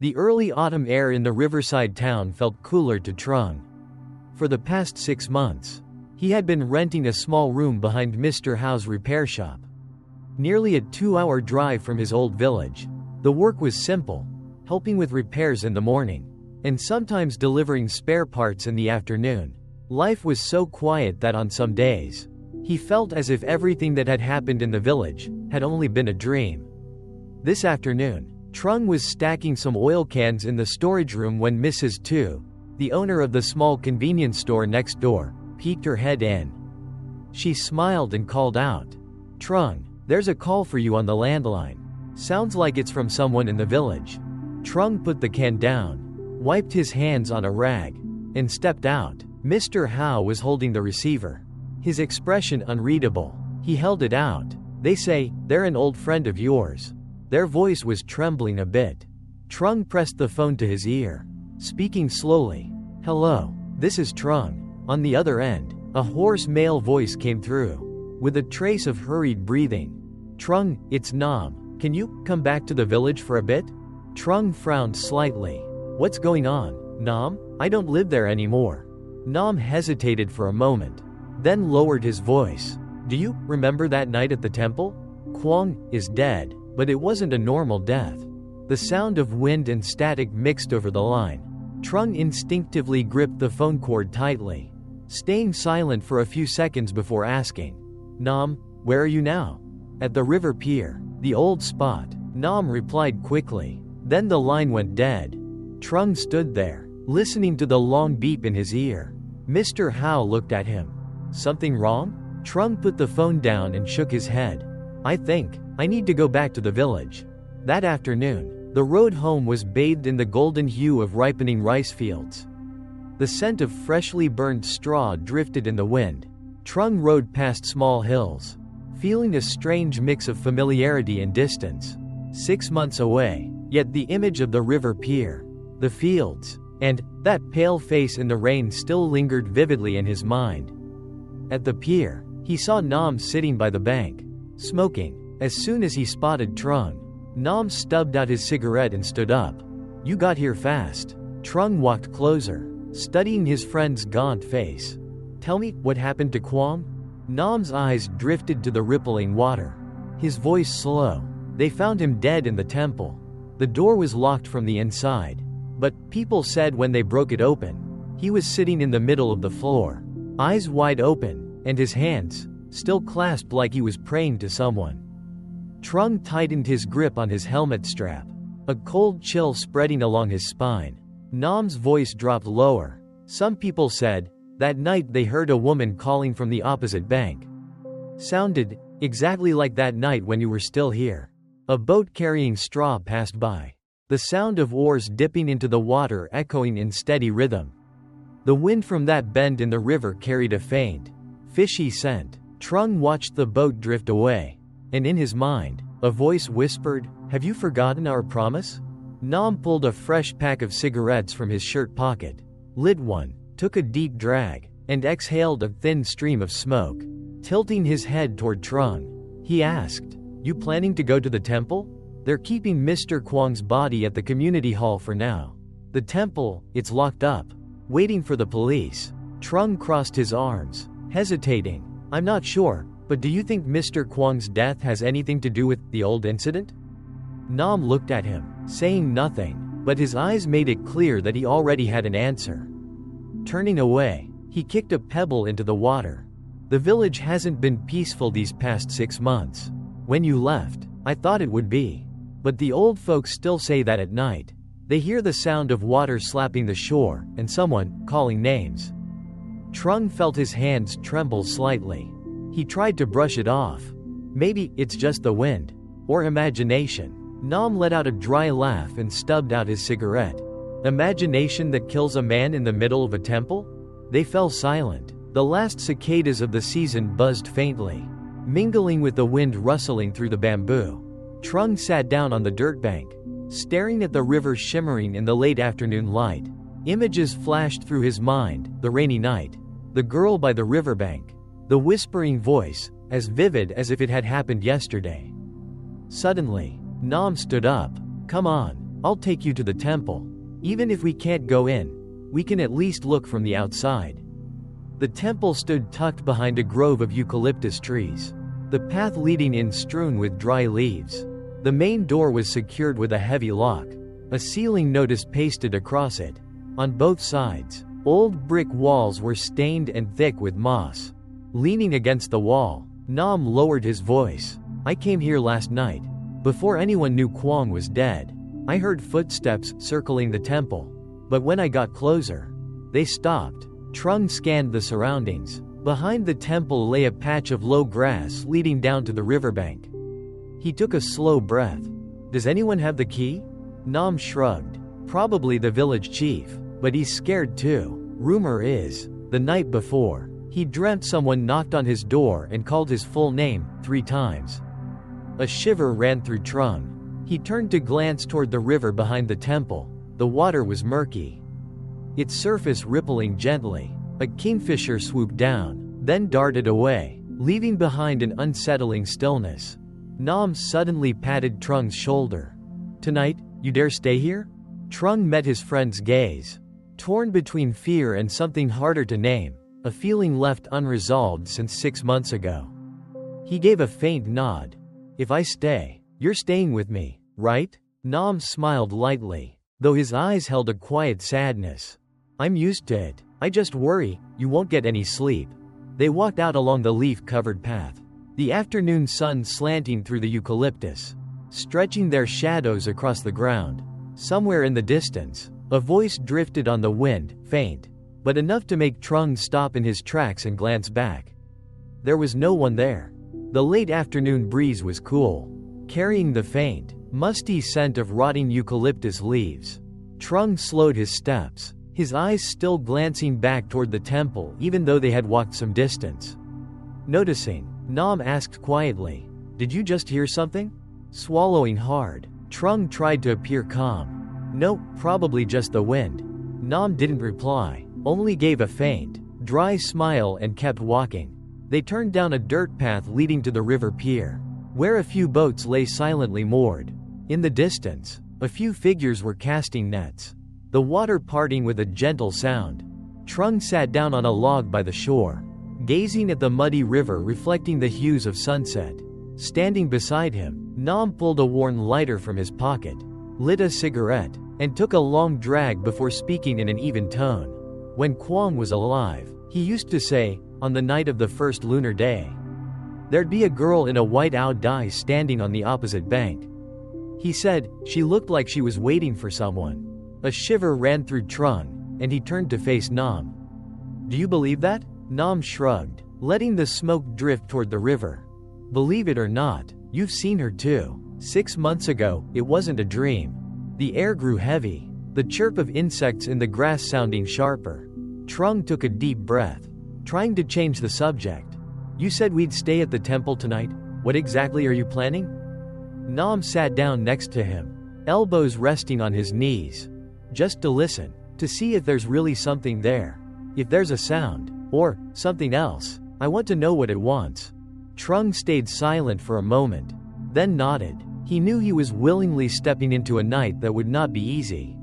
The early autumn air in the riverside town felt cooler to Trung. For the past 6 months, he had been renting a small room behind Mr. Howe's repair shop. Nearly a 2-hour drive from his old village. The work was simple, helping with repairs in the morning, and sometimes delivering spare parts in the afternoon. Life was so quiet that on some days, he felt as if everything that had happened in the village had only been a dream. This afternoon, Trung was stacking some oil cans in the storage room when Mrs. Tu, the owner of the small convenience store next door, peeked her head in. She smiled and called out, "Trung, there's a call for you on the landline. Sounds like it's from someone in the village." Trung put the can down, wiped his hands on a rag, and stepped out. Mr. Howe was holding the receiver, his expression unreadable. He held it out. "They say they're an old friend of yours." Their voice was trembling a bit. Trung pressed the phone to his ear, speaking slowly. "Hello, this is Trung." On the other end, a hoarse male voice came through, with a trace of hurried breathing. "Trung, it's Nam. Can you come back to the village for a bit?" Trung frowned slightly. "What's going on, Nam? I don't live there anymore." Nam hesitated for a moment, then lowered his voice. "Do you remember that night at the temple? Quang is dead, but it wasn't a normal death." The sound of wind and static mixed over the line. Trung instinctively gripped the phone cord tightly, staying silent for a few seconds before asking, "Nam, where are you now?" "At the river pier, the old spot," Nam replied quickly. Then the line went dead. Trung stood there, listening to the long beep in his ear. Mr. Howe looked at him. "Something wrong?" Trung put the phone down and shook his head. "I think I need to go back to the village." That afternoon, the road home was bathed in the golden hue of ripening rice fields. The scent of freshly burned straw drifted in the wind. Trung rode past small hills, feeling a strange mix of familiarity and distance. 6 months away, yet the image of the river pier, the fields, and that pale face in the rain still lingered vividly in his mind. At the pier, he saw Nam sitting by the bank, smoking. As soon as he spotted Trung, Nam stubbed out his cigarette and stood up. "You got here fast." Trung walked closer, studying his friend's gaunt face. "Tell me what happened to Quang?" Nam's eyes drifted to the rippling water, his voice slow. "They found him dead in the temple. The door was locked from the inside, but people said when they broke it open, he was sitting in the middle of the floor, eyes wide open, and his hands still clasped like he was praying to someone." Trung tightened his grip on his helmet strap, a cold chill spreading along his spine. Nam's voice dropped lower. "Some people said that night they heard a woman calling from the opposite bank. Sounded exactly like that night when you were still here." A boat carrying straw passed by, the sound of oars dipping into the water echoing in steady rhythm. The wind from that bend in the river carried a faint, fishy scent. Trung watched the boat drift away, and in his mind, a voice whispered, "Have you forgotten our promise?" Nam pulled a fresh pack of cigarettes from his shirt pocket, lit one, took a deep drag, and exhaled a thin stream of smoke. Tilting his head toward Trung, he asked, "You planning to go to the temple?" "They're keeping Mr. Quang's body at the community hall for now. The temple, it's locked up, waiting for the police." Trung crossed his arms, hesitating. "I'm not sure, but do you think Mr. Quang's death has anything to do with the old incident?" Nam looked at him, saying nothing, but his eyes made it clear that he already had an answer. Turning away, he kicked a pebble into the water. "The village hasn't been peaceful these past 6 months. When you left, I thought it would be. But the old folks still say that at night, they hear the sound of water slapping the shore, and someone calling names." Trung felt his hands tremble slightly. He tried to brush it off. Maybe it's just the wind, or imagination. Nam let out a dry laugh and stubbed out his cigarette. "Imagination that kills a man in the middle of a temple?" They fell silent. The last cicadas of the season buzzed faintly, mingling with the wind rustling through the bamboo. Trung sat down on the dirt bank, staring at the river shimmering in the late afternoon light. Images flashed through his mind: the rainy night, the girl by the riverbank, the whispering voice, as vivid as if it had happened yesterday. Suddenly, Nam stood up. "Come on, I'll take you to the temple. Even if we can't go in, we can at least look from the outside." The temple stood tucked behind a grove of eucalyptus trees. The path leading in strewn with dry leaves. The main door was secured with a heavy lock. A ceiling notice pasted across it. On both sides, old brick walls were stained and thick with moss. Leaning against the wall, Nam lowered his voice. "I came here last night, before anyone knew Quang was dead. I heard footsteps circling the temple, but when I got closer, they stopped." Trung scanned the surroundings. Behind the temple lay a patch of low grass leading down to the riverbank. He took a slow breath. "Does anyone have the key?" Nam shrugged. "Probably the village chief, but he's scared too. Rumor is, the night before, he dreamt someone knocked on his door and called his full name 3 times. A shiver ran through Trung. He turned to glance toward the river behind the temple. The water was murky, its surface rippling gently. A kingfisher swooped down, then darted away, leaving behind an unsettling stillness. Nam suddenly patted Trung's shoulder. "Tonight, you dare stay here?" Trung met his friend's gaze. Torn between fear and something harder to name, a feeling left unresolved since 6 months ago. He gave a faint nod. "If I stay, you're staying with me, right?" Nam smiled lightly, though his eyes held a quiet sadness. "I'm used to it. I just worry you won't get any sleep." They walked out along the leaf-covered path. The afternoon sun slanting through the eucalyptus, stretching their shadows across the ground. Somewhere in the distance, a voice drifted on the wind, faint, but enough to make Trung stop in his tracks and glance back. There was no one there. The late afternoon breeze was cool, carrying the faint, musty scent of rotting eucalyptus leaves. Trung slowed his steps, his eyes still glancing back toward the temple even though they had walked some distance. Noticing, Nam asked quietly, "Did you just hear something?" Swallowing hard, Trung tried to appear calm. "No, probably just the wind." Nam didn't reply, only gave a faint, dry smile and kept walking. They turned down a dirt path leading to the river pier, where a few boats lay silently moored. In the distance, a few figures were casting nets, the water parting with a gentle sound. Trung sat down on a log by the shore, gazing at the muddy river reflecting the hues of sunset. Standing beside him, Nam pulled a worn lighter from his pocket, lit a cigarette, and took a long drag before speaking in an even tone. When Quang was alive, he used to say, on the night of the first lunar day, there'd be a girl in a white dye standing on the opposite bank. He said, she looked like she was waiting for someone. A shiver ran through Trung, and he turned to face Nam. "Do you believe that?" Nam shrugged, letting the smoke drift toward the river. "Believe it or not, you've seen her too. 6 months ago, it wasn't a dream." The air grew heavy, the chirp of insects in the grass sounding sharper. Trung took a deep breath, trying to change the subject. "You said we'd stay at the temple tonight. What exactly are you planning?" Nam sat down next to him, elbows resting on his knees. "Just to listen, to see if there's really something there. If there's a sound, or something else, I want to know what it wants." Trung stayed silent for a moment, then nodded. He knew he was willingly stepping into a night that would not be easy.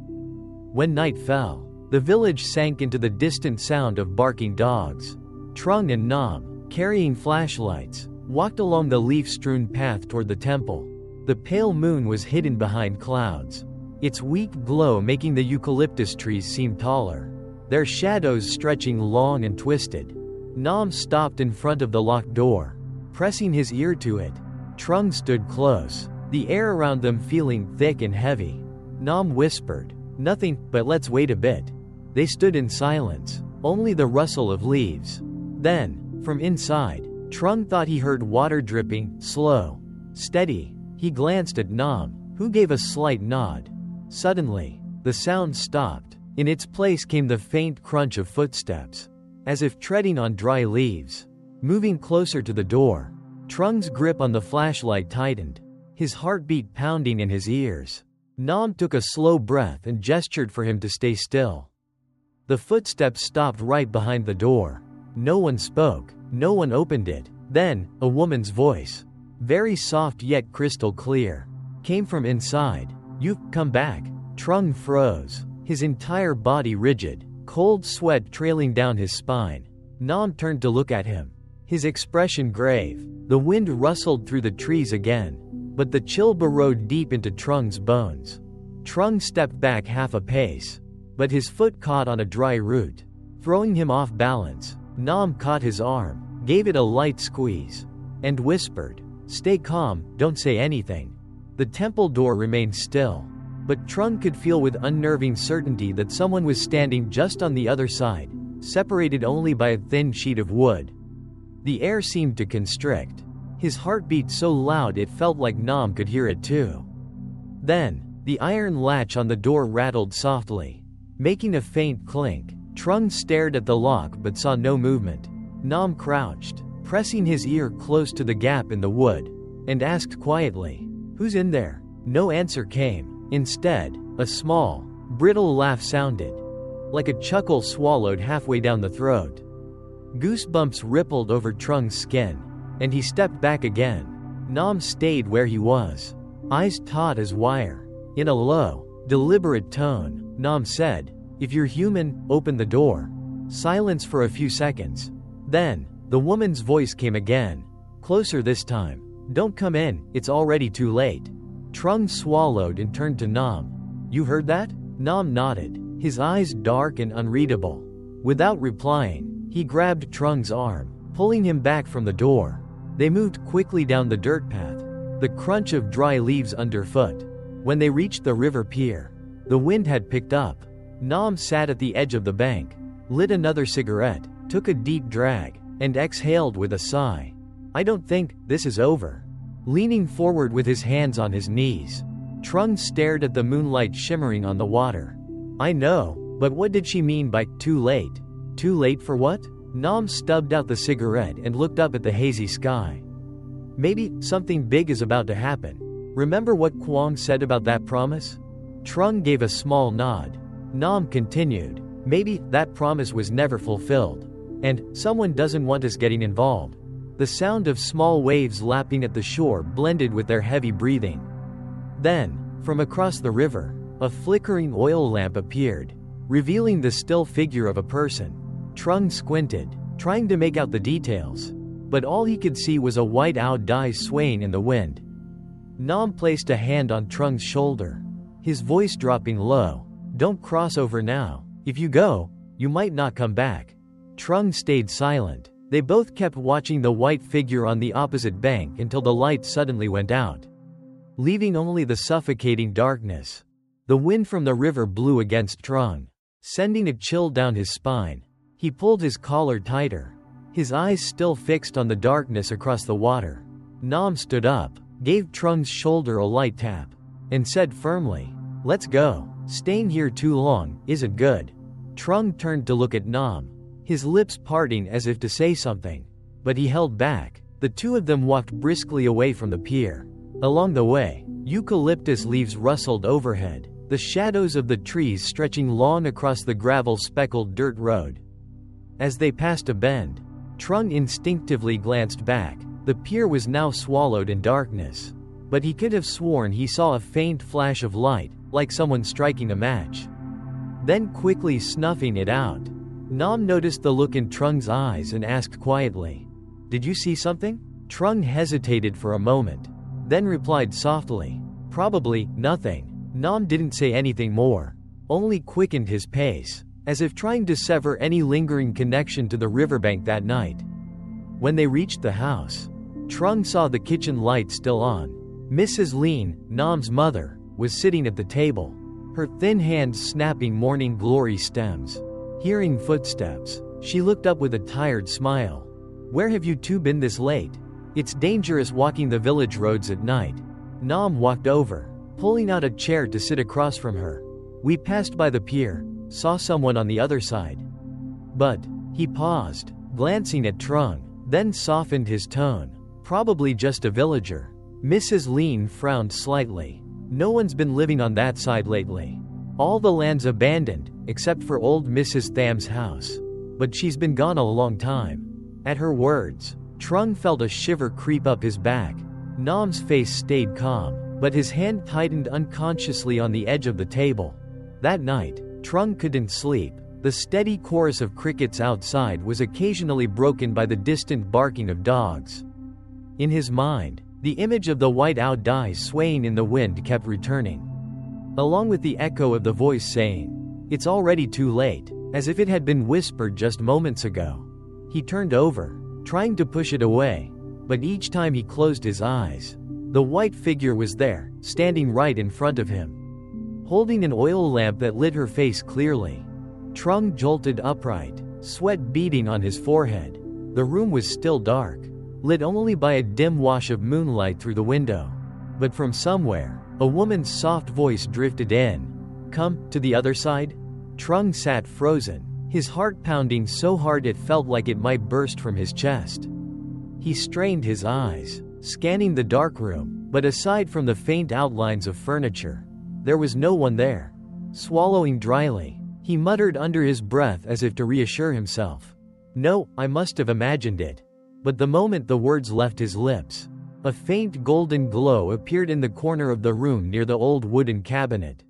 When night fell, the village sank into the distant sound of barking dogs. Trung and Nam, carrying flashlights, walked along the leaf-strewn path toward the temple. The pale moon was hidden behind clouds, its weak glow making the eucalyptus trees seem taller, their shadows stretching long and twisted. Nam stopped in front of the locked door, pressing his ear to it. Trung stood close, the air around them feeling thick and heavy. Nam whispered, "Nothing, but let's wait a bit." They stood in silence, only the rustle of leaves. Then, from inside, Trung thought he heard water dripping, slow, steady. He glanced at Nam, who gave a slight nod. Suddenly, the sound stopped. In its place came the faint crunch of footsteps, as if treading on dry leaves. Moving closer to the door, Trung's grip on the flashlight tightened, his heartbeat pounding in his ears. Nam took a slow breath and gestured for him to stay still. The footsteps stopped right behind the door. No one spoke, no one opened it. Then, a woman's voice, very soft yet crystal clear, came from inside. "You've come back." Trung froze, his entire body rigid, cold sweat trailing down his spine. Nam turned to look at him, his expression grave. The wind rustled through the trees again, but the chill burrowed deep into Trung's bones. Trung stepped back half a pace, but his foot caught on a dry root, throwing him off balance. Nam caught his arm, gave it a light squeeze, and whispered, "Stay calm, don't say anything." The temple door remained still, but Trung could feel with unnerving certainty that someone was standing just on the other side, separated only by a thin sheet of wood. The air seemed to constrict. His heart beat so loud it felt like Nam could hear it too. Then, the iron latch on the door rattled softly, making a faint clink. Trung stared at the lock but saw no movement. Nam crouched, pressing his ear close to the gap in the wood, and asked quietly, "Who's in there?" No answer came. Instead, a small, brittle laugh sounded, like a chuckle swallowed halfway down the throat. Goosebumps rippled over Trung's skin, and he stepped back again. Nam stayed where he was, eyes taut as wire. In a low, deliberate tone, Nam said, "If you're human, open the door." Silence for a few seconds. Then, the woman's voice came again, closer this time. "Don't come in, it's already too late." Trung swallowed and turned to Nam. "You heard that?" Nam nodded, his eyes dark and unreadable. Without replying, he grabbed Trung's arm, pulling him back from the door. They moved quickly down the dirt path, the crunch of dry leaves underfoot. When they reached the river pier, the wind had picked up. Nam sat at the edge of the bank, lit another cigarette, took a deep drag, and exhaled with a sigh. "I don't think this is over." Leaning forward with his hands on his knees, Trung stared at the moonlight shimmering on the water. "I know, but what did she mean by too late? Too late for what?" Nam stubbed out the cigarette and looked up at the hazy sky. "Maybe something big is about to happen. Remember what Quang said about that promise?" Trung gave a small nod. Nam continued, "Maybe that promise was never fulfilled, and someone doesn't want us getting involved." The sound of small waves lapping at the shore blended with their heavy breathing. Then, from across the river, a flickering oil lamp appeared, revealing the still figure of a person. Trung squinted, trying to make out the details, but all he could see was a white-out dye swaying in the wind. Nam placed a hand on Trung's shoulder, his voice dropping low. "Don't cross over now. If you go, you might not come back." Trung stayed silent. They both kept watching the white figure on the opposite bank until the light suddenly went out, leaving only the suffocating darkness. The wind from the river blew against Trung, sending a chill down his spine. He pulled his collar tighter, his eyes still fixed on the darkness across the water. Nam stood up, gave Trung's shoulder a light tap, and said firmly, "Let's go. Staying here too long isn't good." Trung turned to look at Nam, his lips parting as if to say something, but he held back. The two of them walked briskly away from the pier. Along the way, eucalyptus leaves rustled overhead, the shadows of the trees stretching long across the gravel-speckled dirt road. As they passed a bend, Trung instinctively glanced back. The pier was now swallowed in darkness, but he could have sworn he saw a faint flash of light, like someone striking a match, then quickly snuffing it out. Nam noticed the look in Trung's eyes and asked quietly, "Did you see something?" Trung hesitated for a moment, then replied softly, "Probably nothing." Nam didn't say anything more, only quickened his pace, as if trying to sever any lingering connection to the riverbank that night. When they reached the house, Trung saw the kitchen light still on. Mrs. Lean, Nam's mother, was sitting at the table, her thin hands snapping morning glory stems. Hearing footsteps, she looked up with a tired smile. "Where have you two been this late? It's dangerous walking the village roads at night." Nam walked over, pulling out a chair to sit across from her. "We passed by the pier, saw someone on the other side." But, he paused, glancing at Trung, then softened his tone. "Probably just a villager." Mrs. Lean frowned slightly. "No one's been living on that side lately. All the land's abandoned, except for old Mrs. Tham's house. But she's been gone a long time." At her words, Trung felt a shiver creep up his back. Nam's face stayed calm, but his hand tightened unconsciously on the edge of the table. That night, Trung couldn't sleep. The steady chorus of crickets outside was occasionally broken by the distant barking of dogs. In his mind, the image of the white-out dice swaying in the wind kept returning, along with the echo of the voice saying, "It's already too late," as if it had been whispered just moments ago. He turned over, trying to push it away, but each time he closed his eyes, the white figure was there, standing right in front of him, holding an oil lamp that lit her face clearly. Trung jolted upright, sweat beading on his forehead. The room was still dark, lit only by a dim wash of moonlight through the window. But from somewhere, a woman's soft voice drifted in. "Come to the other side?" Trung sat frozen, his heart pounding so hard it felt like it might burst from his chest. He strained his eyes, scanning the dark room, but aside from the faint outlines of furniture, there was no one there. Swallowing dryly, he muttered under his breath as if to reassure himself. "No, I must have imagined it." But the moment the words left his lips, a faint golden glow appeared in the corner of the room near the old wooden cabinet.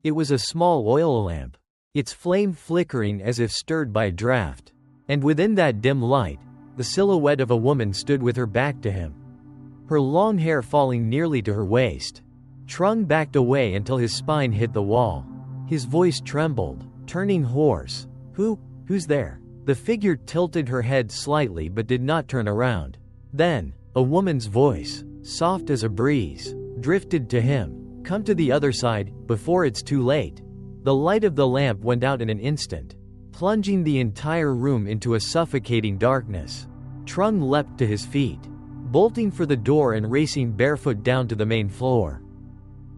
It was a small oil lamp, its flame flickering as if stirred by a draft. And within that dim light, the silhouette of a woman stood with her back to him, her long hair falling nearly to her waist. Trung backed away until his spine hit the wall. His voice trembled, turning hoarse. Who's there?" The figure tilted her head slightly but did not turn around. Then, a woman's voice, soft as a breeze, drifted to him. "Come to the other side, before it's too late." The light of the lamp went out in an instant, plunging the entire room into a suffocating darkness. Trung leapt to his feet, bolting for the door and racing barefoot down to the main floor.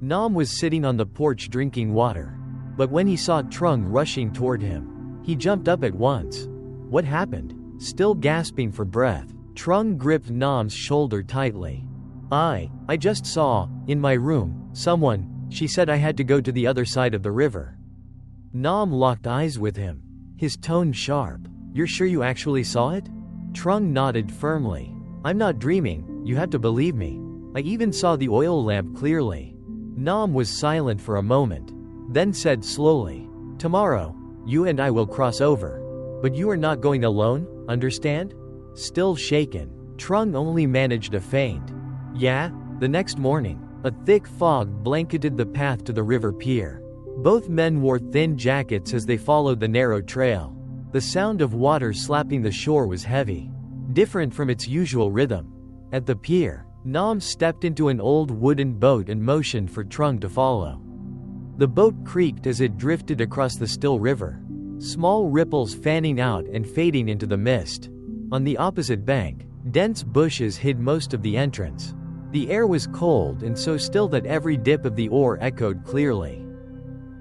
Nam was sitting on the porch drinking water, but when he saw Trung rushing toward him, he jumped up at once. "What happened?" Still gasping for breath, Trung gripped Nam's shoulder tightly. I just saw, in my room, someone. She said I had to go to the other side of the river." Nam locked eyes with him, his tone sharp. "You're sure you actually saw it?" Trung nodded firmly. "I'm not dreaming, you have to believe me. I even saw the oil lamp clearly." Nam was silent for a moment, then said slowly, "Tomorrow, you and I will cross over. But you are not going alone, understand?" Still shaken, Trung only managed a feint. "Yeah?" The next morning, a thick fog blanketed the path to the river pier. Both men wore thin jackets as they followed the narrow trail. The sound of water slapping the shore was heavy, different from its usual rhythm. At the pier, Nam stepped into an old wooden boat and motioned for Trung to follow. The boat creaked as it drifted across the still river, small ripples fanning out and fading into the mist. On the opposite bank, dense bushes hid most of the entrance. The air was cold and so still that every dip of the oar echoed clearly.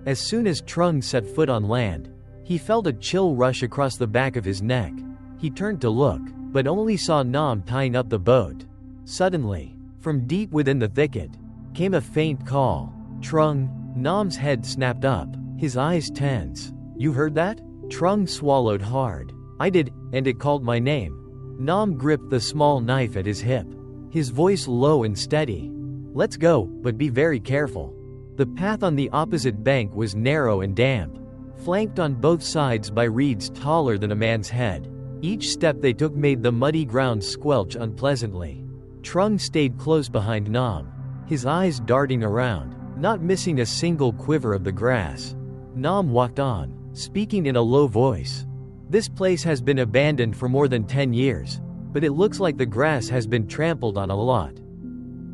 As soon as Trung set foot on land, he felt a chill rush across the back of his neck. He turned to look, but only saw Nam tying up the boat. Suddenly, from deep within the thicket, came a faint call. "Trung!" Nam's head snapped up, his eyes tense. "You heard that?" Trung swallowed hard. "I did, and it called my name." Nam gripped the small knife at his hip, his voice low and steady. "Let's go, but be very careful." The path on the opposite bank was narrow and damp, flanked on both sides by reeds taller than a man's head. Each step they took made the muddy ground squelch unpleasantly. Trung stayed close behind Nam, his eyes darting around, not missing a single quiver of the grass. Nam walked on, speaking in a low voice. "This place has been abandoned for more than 10 years, but it looks like the grass has been trampled on a lot."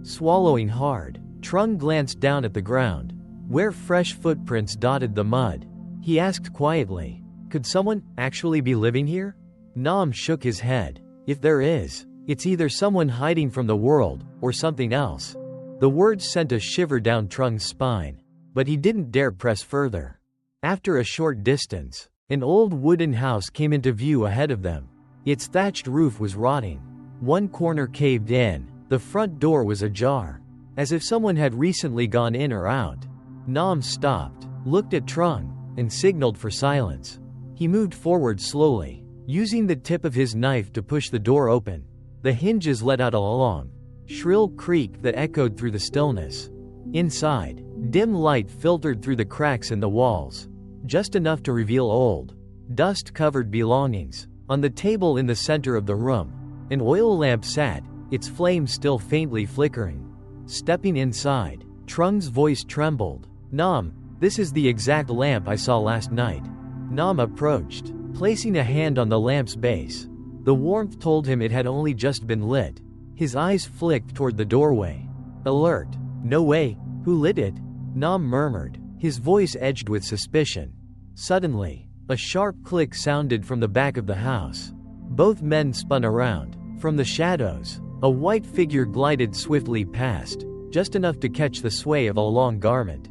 Swallowing hard, Trung glanced down at the ground, where fresh footprints dotted the mud. He asked quietly, "Could someone actually be living here?" Nam shook his head. "If there is, it's either someone hiding from the world, or something else." The words sent a shiver down Trung's spine, but he didn't dare press further. After a short distance, an old wooden house came into view ahead of them. Its thatched roof was rotting. One corner caved in, the front door was ajar, as if someone had recently gone in or out. Nam stopped, looked at Trung, and signaled for silence. He moved forward slowly, using the tip of his knife to push the door open. The hinges let out a long, shrill creak that echoed through the stillness. Inside, dim light filtered through the cracks in the walls, just enough to reveal old, dust-covered belongings. On the table in the center of the room, an oil lamp sat, its flame still faintly flickering. Stepping inside, Trung's voice trembled. "Nam, this is the exact lamp I saw last night." Nam approached, placing a hand on the lamp's base. The warmth told him it had only just been lit. His eyes flicked toward the doorway. Alert. "No way. Who lit it?" Nam murmured, his voice edged with suspicion. Suddenly, a sharp click sounded from the back of the house. Both men spun around. From the shadows, a white figure glided swiftly past, just enough to catch the sway of a long garment.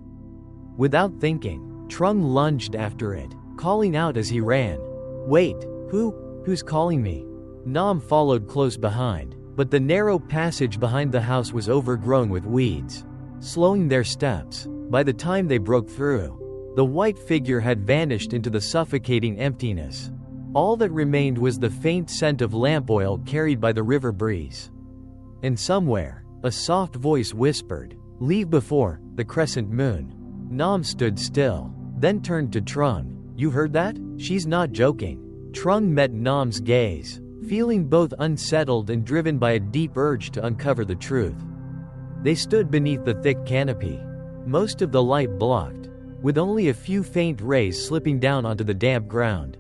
Without thinking, Trung lunged after it, calling out as he ran. "Wait, who's calling me?" Nam followed close behind, but the narrow passage behind the house was overgrown with weeds, slowing their steps. By the time they broke through, the white figure had vanished into the suffocating emptiness. All that remained was the faint scent of lamp oil carried by the river breeze. And somewhere, a soft voice whispered, "Leave before the crescent moon." Nam stood still, then turned to Trung. "You heard that? She's not joking." Trung met Nam's gaze, feeling both unsettled and driven by a deep urge to uncover the truth. They stood beneath the thick canopy, most of the light blocked, with only a few faint rays slipping down onto the damp ground.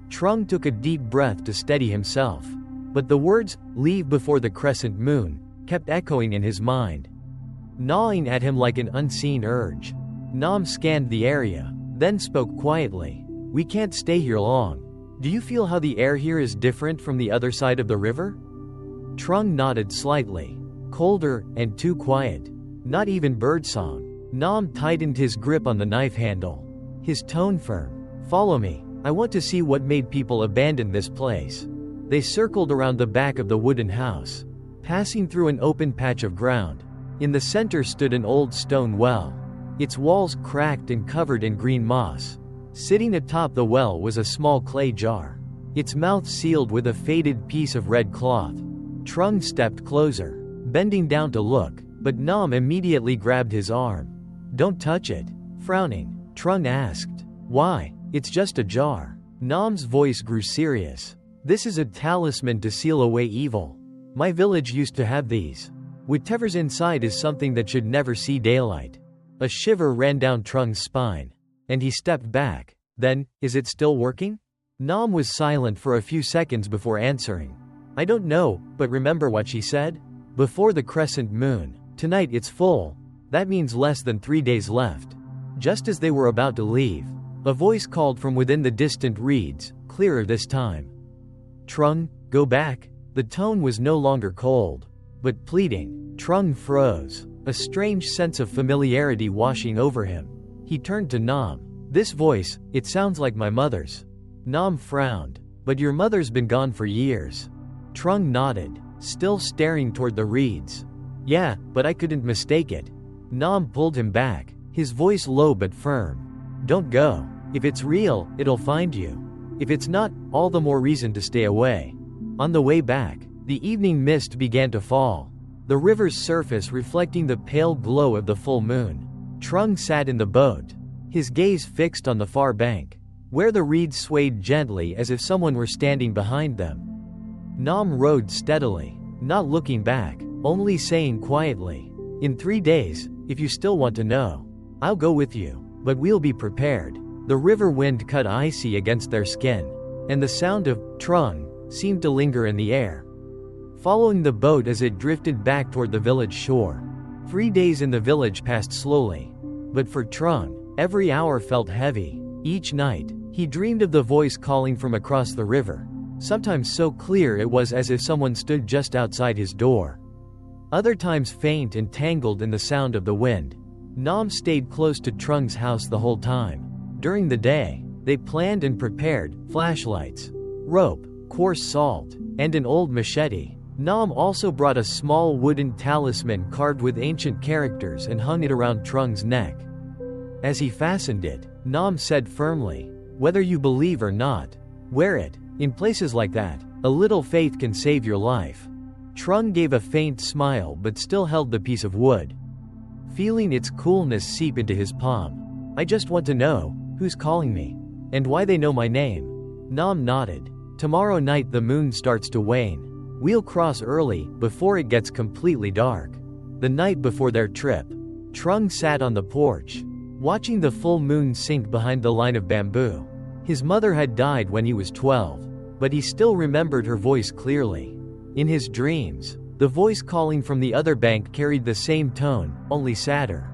Trung took a deep breath to steady himself, but the words, "leave before the crescent moon," kept echoing in his mind, gnawing at him like an unseen urge. Nam scanned the area, then spoke quietly. "We can't stay here long. Do you feel how the air here is different from the other side of the river?" Trung nodded slightly. "Colder, and too quiet. Not even birdsong." Nam tightened his grip on the knife handle, his tone firm. "Follow me. I want to see what made people abandon this place." They circled around the back of the wooden house, passing through an open patch of ground. In the center stood an old stone well, its walls cracked and covered in green moss. Sitting atop the well was a small clay jar, its mouth sealed with a faded piece of red cloth. Trung stepped closer, bending down to look, but Nam immediately grabbed his arm. "Don't touch it." Frowning, Trung asked, "Why?" "It's just a jar." Nam's voice grew serious. "This is a talisman to seal away evil. My village used to have these. Whatever's inside is something that should never see daylight." A shiver ran down Trung's spine, and he stepped back. "Then, is it still working?" Nam was silent for a few seconds before answering. "I don't know, but remember what she said? Before the crescent moon. Tonight it's full. That means less than 3 days left." Just as they were about to leave, a voice called from within the distant reeds, clearer this time. "Trung, go back." The tone was no longer cold, but pleading. Trung froze, a strange sense of familiarity washing over him. He turned to Nam. "This voice, it sounds like my mother's." Nam frowned. "But your mother's been gone for years." Trung nodded, still staring toward the reeds. "Yeah, but I couldn't mistake it." Nam pulled him back, his voice low but firm. "Don't go. If it's real, it'll find you. If it's not, all the more reason to stay away." On the way back, the evening mist began to fall, the river's surface reflecting the pale glow of the full moon. Trung sat in the boat, his gaze fixed on the far bank, where the reeds swayed gently as if someone were standing behind them. Nam rowed steadily, not looking back, only saying quietly, "In 3 days, if you still want to know, I'll go with you, but we'll be prepared." The river wind cut icy against their skin, and the sound of Trung seemed to linger in the air, following the boat as it drifted back toward the village shore. 3 days in the village passed slowly, but for Trung, every hour felt heavy. Each night, he dreamed of the voice calling from across the river, sometimes so clear it was as if someone stood just outside his door. Other times faint and tangled in the sound of the wind. Nam stayed close to Trung's house the whole time. During the day, they planned and prepared flashlights, rope, coarse salt, and an old machete. Nam also brought a small wooden talisman carved with ancient characters and hung it around Trung's neck. As he fastened it, Nam said firmly, "Whether you believe or not, wear it. In places like that, a little faith can save your life." Trung gave a faint smile but still held the piece of wood. feeling its coolness seep into his palm. I just want to know who's calling me and why they know my name. Nam nodded. Tomorrow night the moon starts to wane. We'll cross early, before it gets completely dark. The night before their trip, Trung sat on the porch, watching the full moon sink behind the line of bamboo. His mother had died when he was 12, but he still remembered her voice clearly. In his dreams, the voice calling from the other bank carried the same tone, only sadder.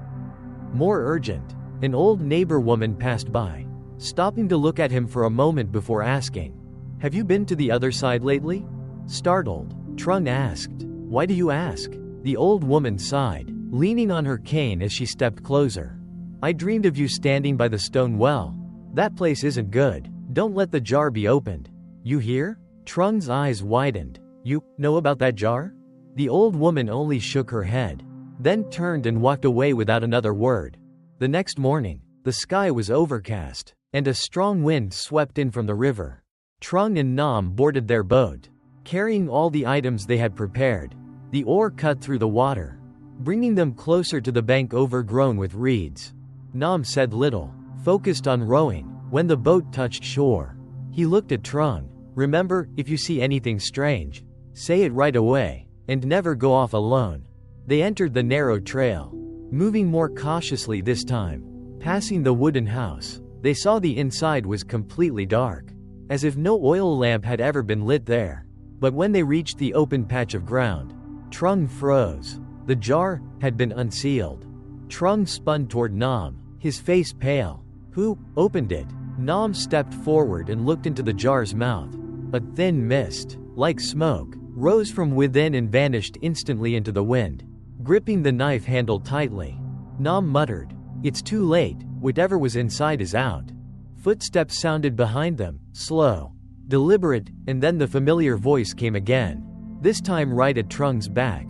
More urgent. An old neighbor woman passed by, stopping to look at him for a moment before asking, "Have you been to the other side lately?" Startled, Trung asked, "Why do you ask?" The old woman sighed, leaning on her cane as she stepped closer. "I dreamed of you standing by the stone well. That place isn't good. Don't let the jar be opened. You hear?" Trung's eyes widened. "You know about that jar?" The old woman only shook her head, then turned and walked away without another word. The next morning, the sky was overcast, and a strong wind swept in from the river. Trung and Nam boarded their boat, carrying all the items they had prepared. The oar cut through the water, bringing them closer to the bank overgrown with reeds. Nam said little, focused on rowing. When the boat touched shore, he looked at Trung. "Remember, if you see anything strange, say it right away, and never go off alone." They entered the narrow trail, moving more cautiously this time. Passing the wooden house, they saw the inside was completely dark, as if no oil lamp had ever been lit there. But when they reached the open patch of ground, Trung froze. The jar had been unsealed. Trung spun toward Nam, his face pale. "Who opened it?" Nam stepped forward and looked into the jar's mouth. A thin mist, like smoke, rose from within and vanished instantly into the wind, gripping the knife handle tightly. Nam muttered, "It's too late, whatever was inside is out." Footsteps sounded behind them, slow, deliberate, and then the familiar voice came again, this time right at Trung's back.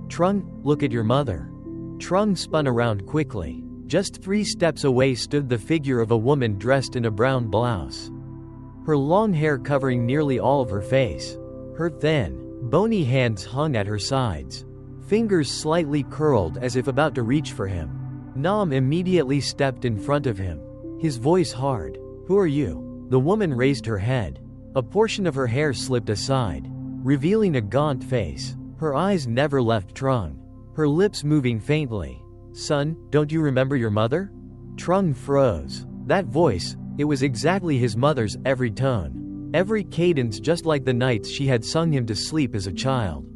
"Trung, look at your mother." Trung spun around quickly. Just 3 steps away stood the figure of a woman dressed in a brown blouse, her long hair covering nearly all of her face. Her thin, bony hands hung at her sides, fingers slightly curled as if about to reach for him. Nam immediately stepped in front of him, his voice hard. "Who are you?" The woman raised her head. A portion of her hair slipped aside, revealing a gaunt face. Her eyes never left Trung, her lips moving faintly. "Son, don't you remember your mother?" Trung froze. That voice, it was exactly his mother's, every tone, every cadence, just like the nights she had sung him to sleep as a child.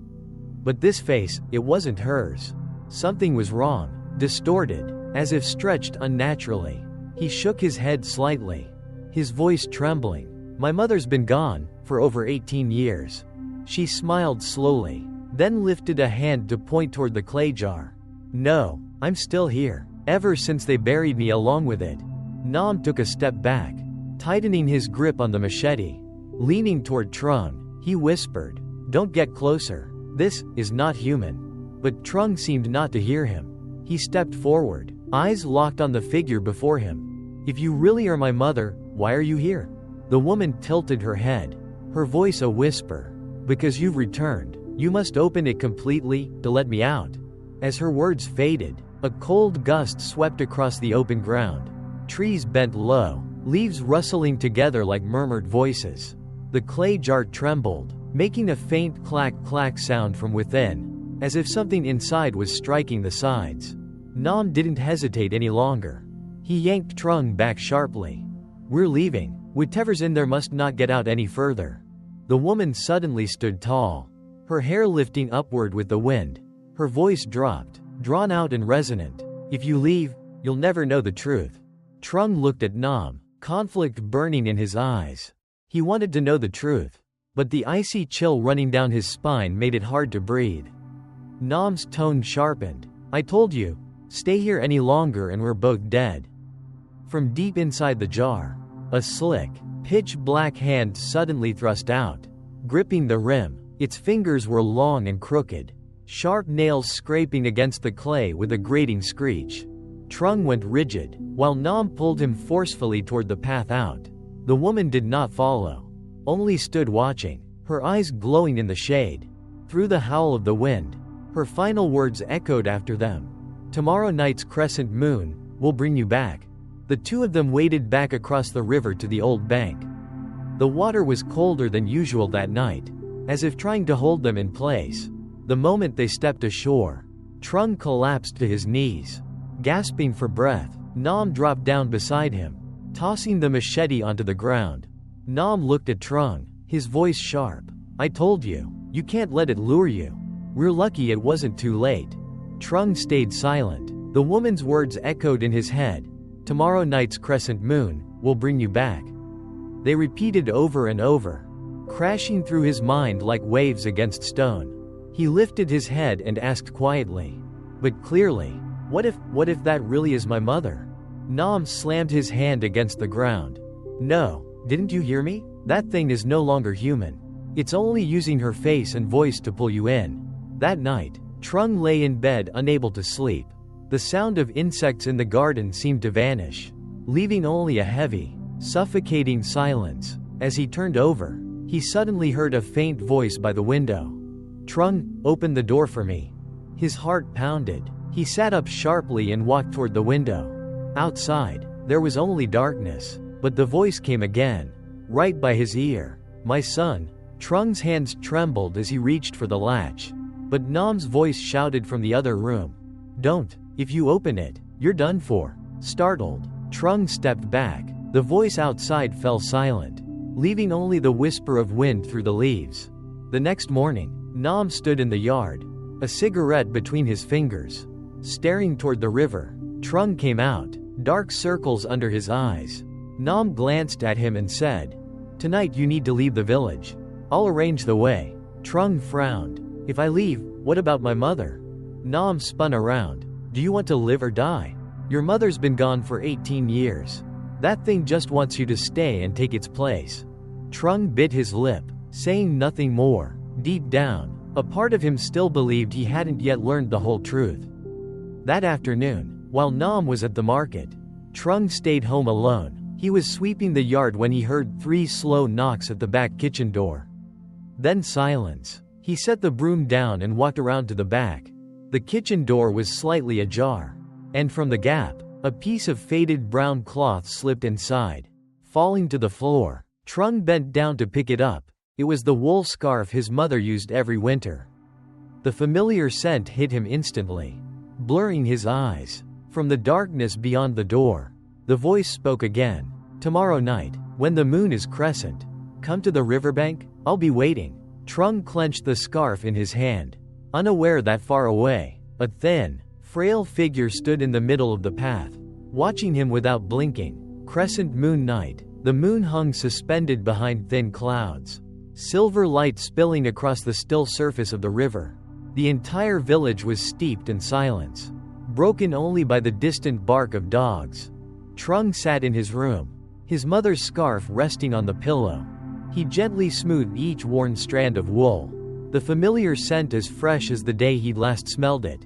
But this face, it wasn't hers. Something was wrong, distorted, as if stretched unnaturally. He shook his head slightly, his voice trembling. "My mother's been gone for over 18 years. She smiled slowly, then lifted a hand to point toward the clay jar. "No, I'm still here, ever since they buried me along with it." Nam took a step back, tightening his grip on the machete. Leaning toward Trung, he whispered, "Don't get closer. This is not human." But Trung seemed not to hear him. He stepped forward, eyes locked on the figure before him. "If you really are my mother, why are you here?" The woman tilted her head, her voice a whisper. "Because you've returned, you must open it completely, to let me out." As her words faded, a cold gust swept across the open ground. Trees bent low, leaves rustling together like murmured voices. The clay jar trembled, making a faint clack-clack sound from within, as if something inside was striking the sides. Nam didn't hesitate any longer. He yanked Trung back sharply. "We're leaving. Whatever's in there must not get out any further." The woman suddenly stood tall, her hair lifting upward with the wind. Her voice dropped, drawn out and resonant. "If you leave, you'll never know the truth." Trung looked at Nam, conflict burning in his eyes. He wanted to know the truth, but the icy chill running down his spine made it hard to breathe. Nam's tone sharpened. "I told you, stay here any longer and we're both dead." From deep inside the jar, a slick, pitch-black hand suddenly thrust out, gripping the rim. Its fingers were long and crooked, sharp nails scraping against the clay with a grating screech. Trung went rigid, while Nam pulled him forcefully toward the path out. The woman did not follow, only stood watching, her eyes glowing in the shade. Through the howl of the wind, her final words echoed after them. Tomorrow night's crescent moon will bring you back. The two of them waded back across the river to the old bank. The water was colder than usual that night, as if trying to hold them in place. The moment they stepped ashore, Trung collapsed to his knees. Gasping for breath, Nam dropped down beside him, tossing the machete onto the ground. Nam looked at Trung, his voice sharp. "I told you, you can't let it lure you. We're lucky it wasn't too late." Trung stayed silent. The woman's words echoed in his head. "Tomorrow night's crescent moon will bring you back." They repeated over and over, crashing through his mind like waves against stone. He lifted his head and asked quietly, but clearly, what if that really is my mother?" Nam slammed his hand against the ground. "No, didn't you hear me? That thing is no longer human. It's only using her face and voice to pull you in." That night, Trung lay in bed unable to sleep. The sound of insects in the garden seemed to vanish, leaving only a heavy, suffocating silence. As he turned over, he suddenly heard a faint voice by the window. "Trung, open the door for me." His heart pounded. He sat up sharply and walked toward the window. Outside, there was only darkness, but the voice came again, right by his ear. "My son." Trung's hands trembled as he reached for the latch, but Nam's voice shouted from the other room, "Don't. If you open it, you're done for." Startled, Trung stepped back. The voice outside fell silent, leaving only the whisper of wind through the leaves. The next morning, Nam stood in the yard, a cigarette between his fingers, staring toward the river. Trung came out, dark circles under his eyes. Nam glanced at him and said, "Tonight you need to leave the village. I'll arrange the way." Trung frowned. "If I leave, what about my mother?" Nam spun around. "Do you want to live or die? Your mother's been gone for 18 years. That thing just wants you to stay and take its place." Trung bit his lip, saying nothing more. Deep down, a part of him still believed he hadn't yet learned the whole truth. That afternoon, while Nam was at the market, Trung stayed home alone. He was sweeping the yard when he heard 3 slow knocks at the back kitchen door. Then silence. He set the broom down and walked around to the back. The kitchen door was slightly ajar, and from the gap, a piece of faded brown cloth slipped inside. Falling to the floor, Trung bent down to pick it up. It was the wool scarf his mother used every winter. The familiar scent hit him instantly, blurring his eyes. From the darkness beyond the door, the voice spoke again. "Tomorrow night, when the moon is crescent, come to the riverbank, I'll be waiting." Trung clenched the scarf in his hand, unaware that far away, a thin, frail figure stood in the middle of the path, watching him without blinking. Crescent moon night. The moon hung suspended behind thin clouds, silver light spilling across the still surface of the river. The entire village was steeped in silence, broken only by the distant bark of dogs. Trung sat in his room, his mother's scarf resting on the pillow. He gently smoothed each worn strand of wool, the familiar scent as fresh as the day he'd last smelled it.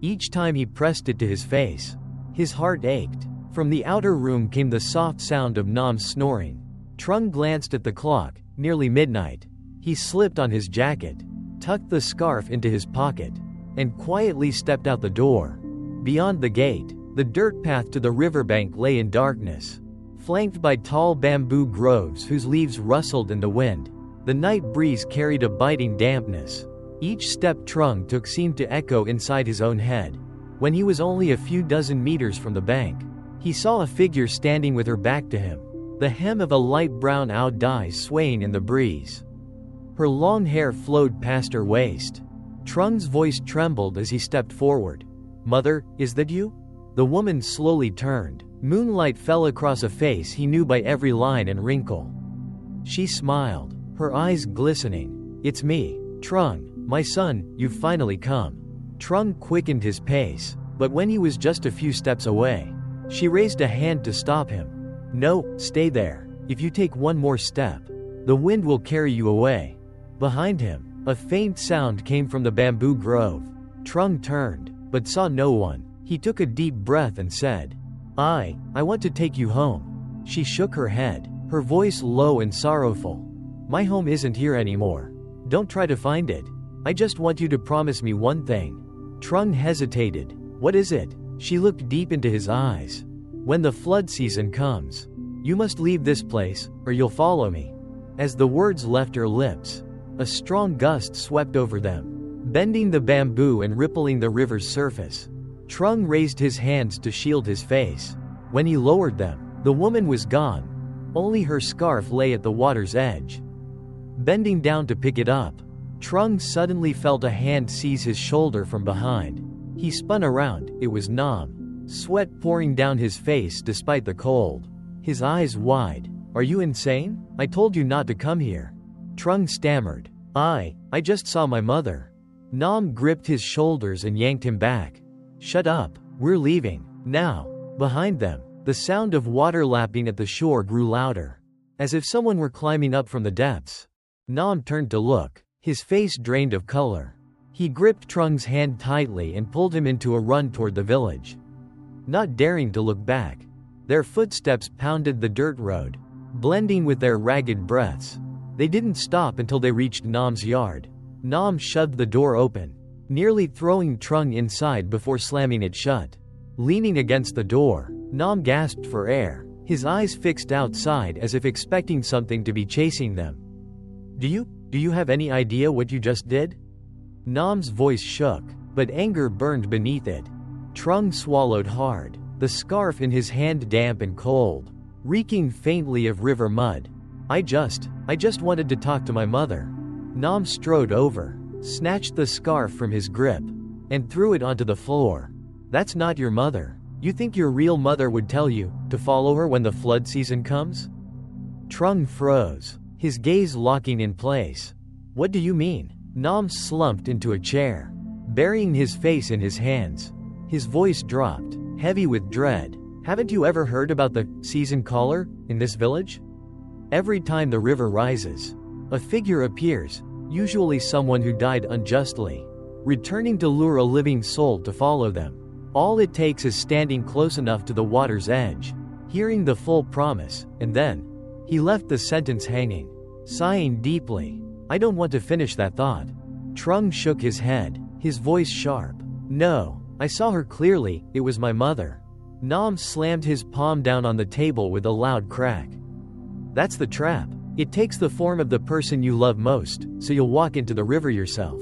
Each time he pressed it to his face, his heart ached. From the outer room came the soft sound of Nam's snoring. Trung glanced at the clock, nearly midnight. He slipped on his jacket, tucked the scarf into his pocket, and quietly stepped out the door. Beyond the gate, the dirt path to the riverbank lay in darkness, flanked by tall bamboo groves whose leaves rustled in the wind. The night breeze carried a biting dampness. Each step Trung took seemed to echo inside his own head. When he was only a few dozen meters from the bank, he saw a figure standing with her back to him, the hem of a light brown oud dye swaying in the breeze. Her long hair flowed past her waist. Trung's voice trembled as he stepped forward. "Mother, is that you?" The woman slowly turned. Moonlight fell across a face he knew by every line and wrinkle. She smiled, her eyes glistening. "It's me, Trung, my son, you've finally come." Trung quickened his pace, but when he was just a few steps away, she raised a hand to stop him. "No, stay there. If you take one more step, the wind will carry you away." Behind him, a faint sound came from the bamboo grove. Trung turned, but saw no one. He took a deep breath and said, I want to take you home." She shook her head, her voice low and sorrowful. "My home isn't here anymore. Don't try to find it. I just want you to promise me one thing." Trung hesitated. What is it? She looked deep into his eyes. When the flood season comes, you must leave this place, or you'll follow me. As the words left her lips, a strong gust swept over them, bending the bamboo and rippling the river's surface. Trung raised his hands to shield his face. When he lowered them, the woman was gone. Only her scarf lay at the water's edge. Bending down to pick it up, Trung suddenly felt a hand seize his shoulder from behind. He spun around. It was Nam, sweat pouring down his face despite the cold. His eyes wide. Are you insane? I told you not to come here. Trung stammered. I just saw my mother. Nam gripped his shoulders and yanked him back. Shut up, we're leaving. Now. Behind them, the sound of water lapping at the shore grew louder, as if someone were climbing up from the depths. Nam turned to look, his face drained of color. He gripped Trung's hand tightly and pulled him into a run toward the village. Not daring to look back, their footsteps pounded the dirt road, blending with their ragged breaths. They didn't stop until they reached Nam's yard. Nam shoved the door open, nearly throwing Trung inside before slamming it shut. Leaning against the door, Nam gasped for air, his eyes fixed outside as if expecting something to be chasing them. Do you have any idea what you just did? Nam's voice shook, but anger burned beneath it. Trung swallowed hard, the scarf in his hand damp and cold, reeking faintly of river mud. I just wanted to talk to my mother. Nam strode over, snatched the scarf from his grip, and threw it onto the floor. That's not your mother. You think your real mother would tell you to follow her when the flood season comes? Trung froze, his gaze locking in place. What do you mean? Nam slumped into a chair, burying his face in his hands. His voice dropped, heavy with dread. Haven't you ever heard about the season caller in this village? Every time the river rises, a figure appears, usually someone who died unjustly, returning to lure a living soul to follow them. All it takes is standing close enough to the water's edge, hearing the full promise, and then he left the sentence hanging, sighing deeply. I don't want to finish that thought. Trung shook his head, his voice sharp. No, I saw her clearly, it was my mother. Nam slammed his palm down on the table with a loud crack. That's the trap. It takes the form of the person you love most, so you'll walk into the river yourself.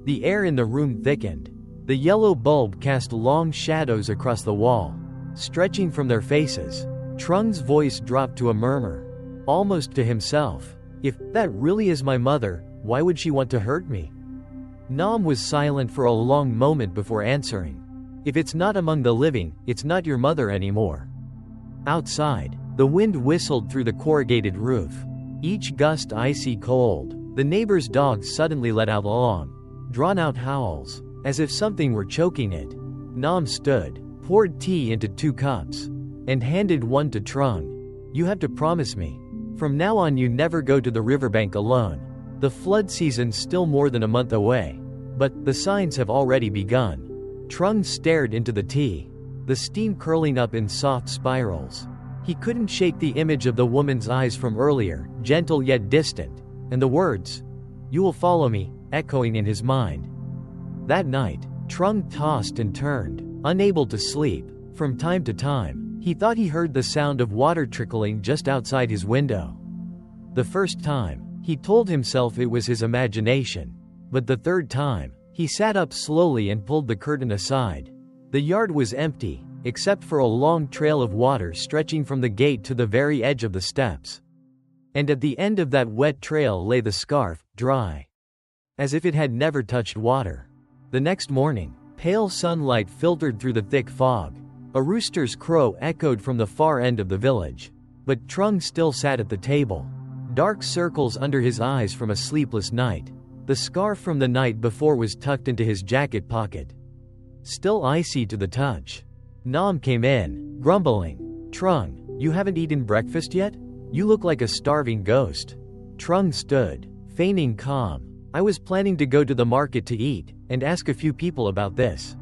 The air in the room thickened. The yellow bulb cast long shadows across the wall, stretching from their faces. Trung's voice dropped to a murmur, almost to himself. If that really is my mother, why would she want to hurt me? Nam was silent for a long moment before answering. If it's not among the living, it's not your mother anymore. Outside, the wind whistled through the corrugated roof, each gust icy cold. The neighbor's dog suddenly let out long, drawn-out howls, as if something were choking it. Nam stood, poured tea into 2 cups, and handed one to Trung. You have to promise me. From now on you never go to the riverbank alone. The flood season's still more than a month away, but the signs have already begun. Trung stared into the tea, the steam curling up in soft spirals. He couldn't shake the image of the woman's eyes from earlier, gentle yet distant, and the words, "You will follow me," echoing in his mind. That night, Trung tossed and turned, unable to sleep. From time to time, he thought he heard the sound of water trickling just outside his window. The first time, he told himself it was his imagination. But the third time, he sat up slowly and pulled the curtain aside. The yard was empty, except for a long trail of water stretching from the gate to the very edge of the steps. And at the end of that wet trail lay the scarf, dry, as if it had never touched water. The next morning, pale sunlight filtered through the thick fog. A rooster's crow echoed from the far end of the village. But Trung still sat at the table, dark circles under his eyes from a sleepless night. The scarf from the night before was tucked into his jacket pocket, still icy to the touch. Nam came in, grumbling. Trung, you haven't eaten breakfast yet? You look like a starving ghost. Trung stood, feigning calm. I was planning to go to the market to eat, and ask a few people about this.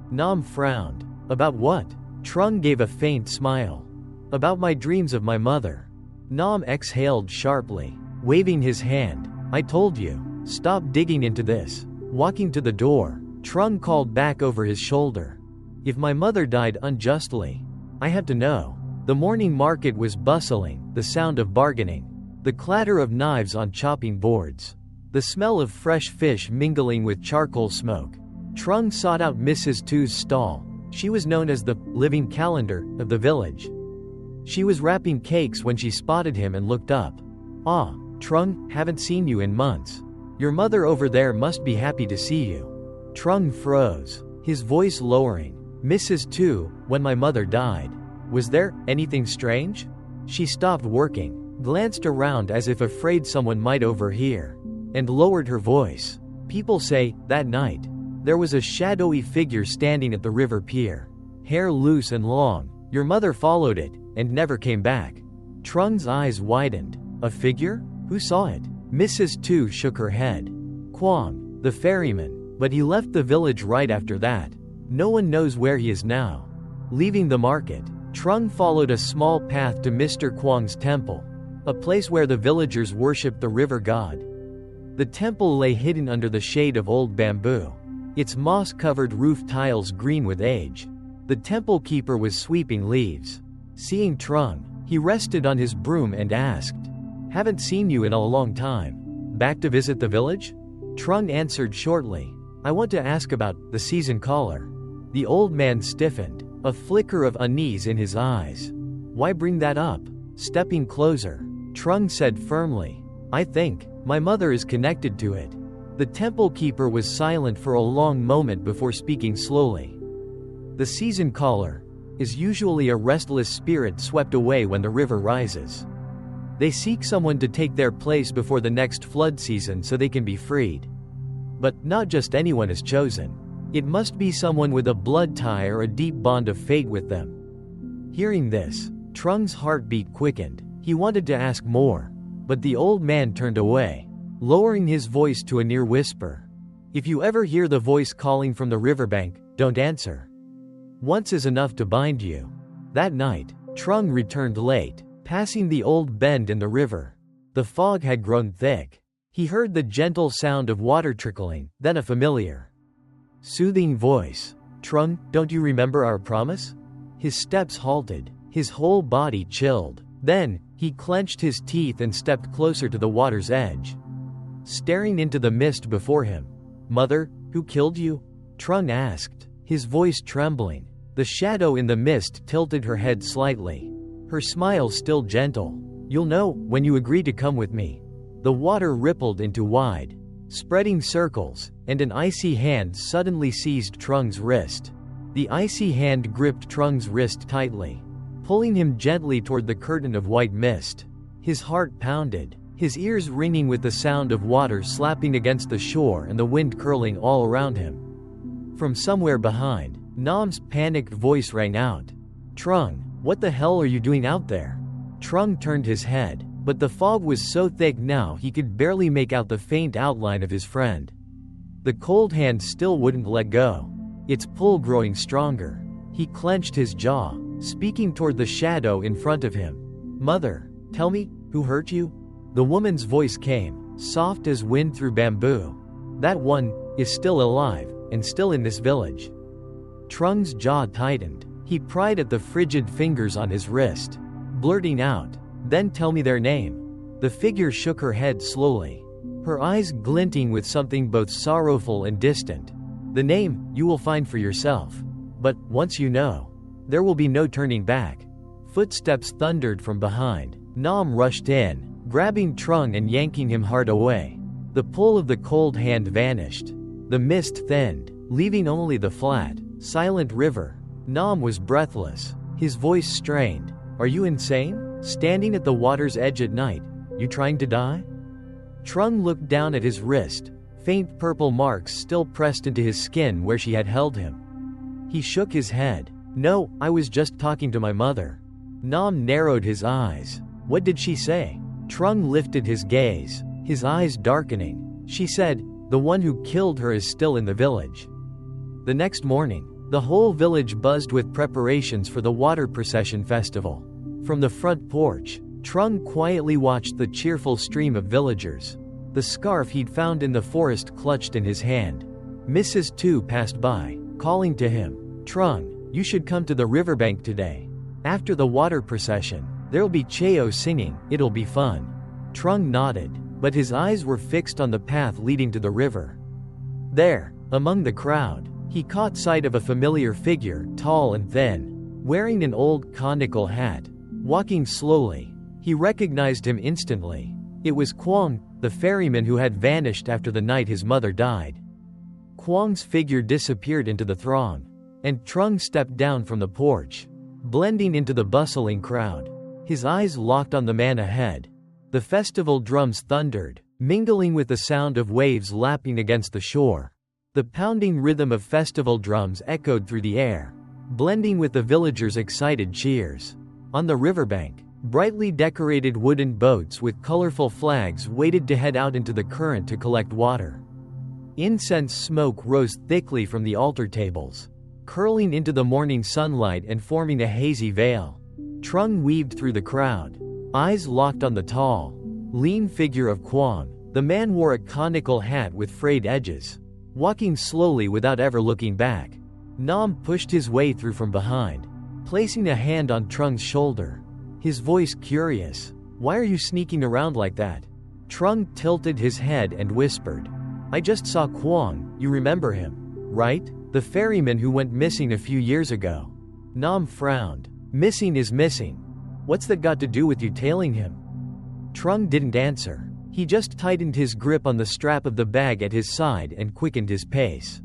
Nam frowned. About what? Trung gave a faint smile. About my dreams of my mother. Nam exhaled sharply, waving his hand. I told you, stop digging into this. Walking to the door, Trung called back over his shoulder. If my mother died unjustly, I had to know. The morning market was bustling, the sound of bargaining, the clatter of knives on chopping boards, the smell of fresh fish mingling with charcoal smoke. Trung sought out Mrs. Tu's stall. She was known as the living calendar of the village. She was wrapping cakes when she spotted him and looked up. "Ah, Trung, haven't seen you in months. Your mother over there must be happy to see you." Trung froze, his voice lowering. "Mrs. Tu, when my mother died, was there anything strange?" She stopped working, glanced around as if afraid someone might overhear, and lowered her voice. "People say, that night, there was a shadowy figure standing at the river pier. Hair loose and long. Your mother followed it, and never came back." Trung's eyes widened. "A figure? Who saw it?" Mrs. Tu shook her head. "Quang, the ferryman. But he left the village right after that. No one knows where he is now." Leaving the market, Trung followed a small path to Mr. Quang's temple, a place where the villagers worshipped the river god. The temple lay hidden under the shade of old bamboo, its moss-covered roof tiles green with age. The temple keeper was sweeping leaves. Seeing Trung, he rested on his broom and asked, "Haven't seen you in a long time. Back to visit the village?" Trung answered shortly, "I want to ask about the season caller." The old man stiffened, a flicker of unease in his eyes. "Why bring that up?" Stepping closer, Trung said firmly, "I think my mother is connected to it." The temple keeper was silent for a long moment before speaking slowly. "The season caller is usually a restless spirit swept away when the river rises. They seek someone to take their place before the next flood season so they can be freed. But not just anyone is chosen. It must be someone with a blood tie or a deep bond of fate with them." Hearing this, Trung's heartbeat quickened. He wanted to ask more, but the old man turned away, lowering his voice to a near whisper. "If you ever hear the voice calling from the riverbank, don't answer. Once is enough to bind you." That night, Trung returned late, passing the old bend in the river. The fog had grown thick. He heard the gentle sound of water trickling, then a familiar, soothing voice. "Trung, don't you remember our promise?" His steps halted, his whole body chilled. Then, he clenched his teeth and stepped closer to the water's edge, staring into the mist before him. "Mother, who killed you?" Trung asked, his voice trembling. The shadow in the mist tilted her head slightly, her smile still gentle. "You'll know when you agree to come with me." The water rippled into wide, spreading circles, and an icy hand suddenly seized Trung's wrist. The icy hand gripped Trung's wrist tightly, pulling him gently toward the curtain of white mist. His heart pounded, his ears ringing with the sound of water slapping against the shore and the wind curling all around him. From somewhere behind, Nam's panicked voice rang out. "Trung, what the hell are you doing out there?" Trung turned his head, but the fog was so thick now he could barely make out the faint outline of his friend. The cold hand still wouldn't let go, its pull growing stronger. He clenched his jaw, speaking toward the shadow in front of him. "Mother, tell me, who hurt you?" The woman's voice came, soft as wind through bamboo. "That one is still alive, and still in this village." Trung's jaw tightened. He pried at the frigid fingers on his wrist, blurting out, "Then tell me their name." The figure shook her head slowly, her eyes glinting with something both sorrowful and distant. "The name, you will find for yourself. But, once you know, there will be no turning back." Footsteps thundered from behind. Nam rushed in, grabbing Trung and yanking him hard away. The pull of the cold hand vanished. The mist thinned, leaving only the flat, silent river. Nam was breathless, his voice strained. "Are you insane? Standing at the water's edge at night, you trying to die?" Trung looked down at his wrist, faint purple marks still pressed into his skin where she had held him. He shook his head. "No, I was just talking to my mother." Nam narrowed his eyes. "What did she say?" Trung lifted his gaze, his eyes darkening. "She said, the one who killed her is still in the village." The next morning, the whole village buzzed with preparations for the water procession festival. From the front porch, Trung quietly watched the cheerful stream of villagers, the scarf he'd found in the forest clutched in his hand. Mrs. Tu passed by, calling to him, "Trung, you should come to the riverbank today. After the water procession, there'll be Cheo singing, it'll be fun." Trung nodded, but his eyes were fixed on the path leading to the river. There, among the crowd, he caught sight of a familiar figure, tall and thin, wearing an old conical hat, walking slowly. He recognized him instantly. It was Quang, the ferryman who had vanished after the night his mother died. Quang's figure disappeared into the throng, and Trung stepped down from the porch, blending into the bustling crowd. His eyes locked on the man ahead. The festival drums thundered, mingling with the sound of waves lapping against the shore. The pounding rhythm of festival drums echoed through the air, blending with the villagers' excited cheers. On the riverbank, brightly decorated wooden boats with colorful flags waited to head out into the current to collect water. Incense smoke rose thickly from the altar tables, curling into the morning sunlight and forming a hazy veil. Trung weaved through the crowd, eyes locked on the tall, lean figure of Quang. The man wore a conical hat with frayed edges, walking slowly without ever looking back. Nam pushed his way through from behind, placing a hand on Trung's shoulder, his voice curious. "Why are you sneaking around like that?" Trung tilted his head and whispered, "I just saw Quang, you remember him, right? The ferryman who went missing a few years ago." Nam frowned. "Missing is missing. What's that got to do with you tailing him?" Trung didn't answer. He just tightened his grip on the strap of the bag at his side and quickened his pace.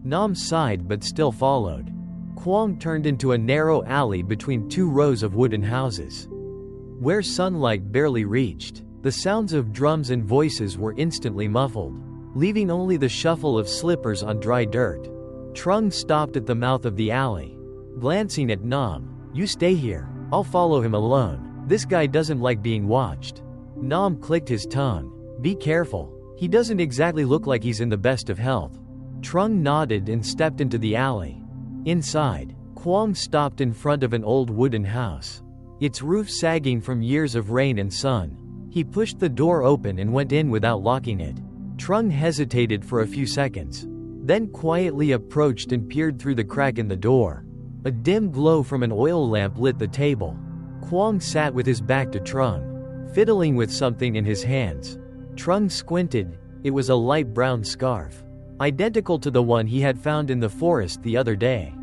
Nam sighed but still followed. Quang turned into a narrow alley between two rows of wooden houses, where sunlight barely reached. The sounds of drums and voices were instantly muffled, leaving only the shuffle of slippers on dry dirt. Trung stopped at the mouth of the alley, glancing at Nam. "You stay here. I'll follow him alone. This guy doesn't like being watched." Nam clicked his tongue. "Be careful. He doesn't exactly look like he's in the best of health." Trung nodded and stepped into the alley. Inside, Quang stopped in front of an old wooden house, its roof sagging from years of rain and sun. He pushed the door open and went in without locking it. Trung hesitated for a few seconds, then quietly approached and peered through the crack in the door. A dim glow from an oil lamp lit the table. Quang sat with his back to Trung, fiddling with something in his hands. Trung squinted. It was a light brown scarf, identical to the one he had found in the forest the other day.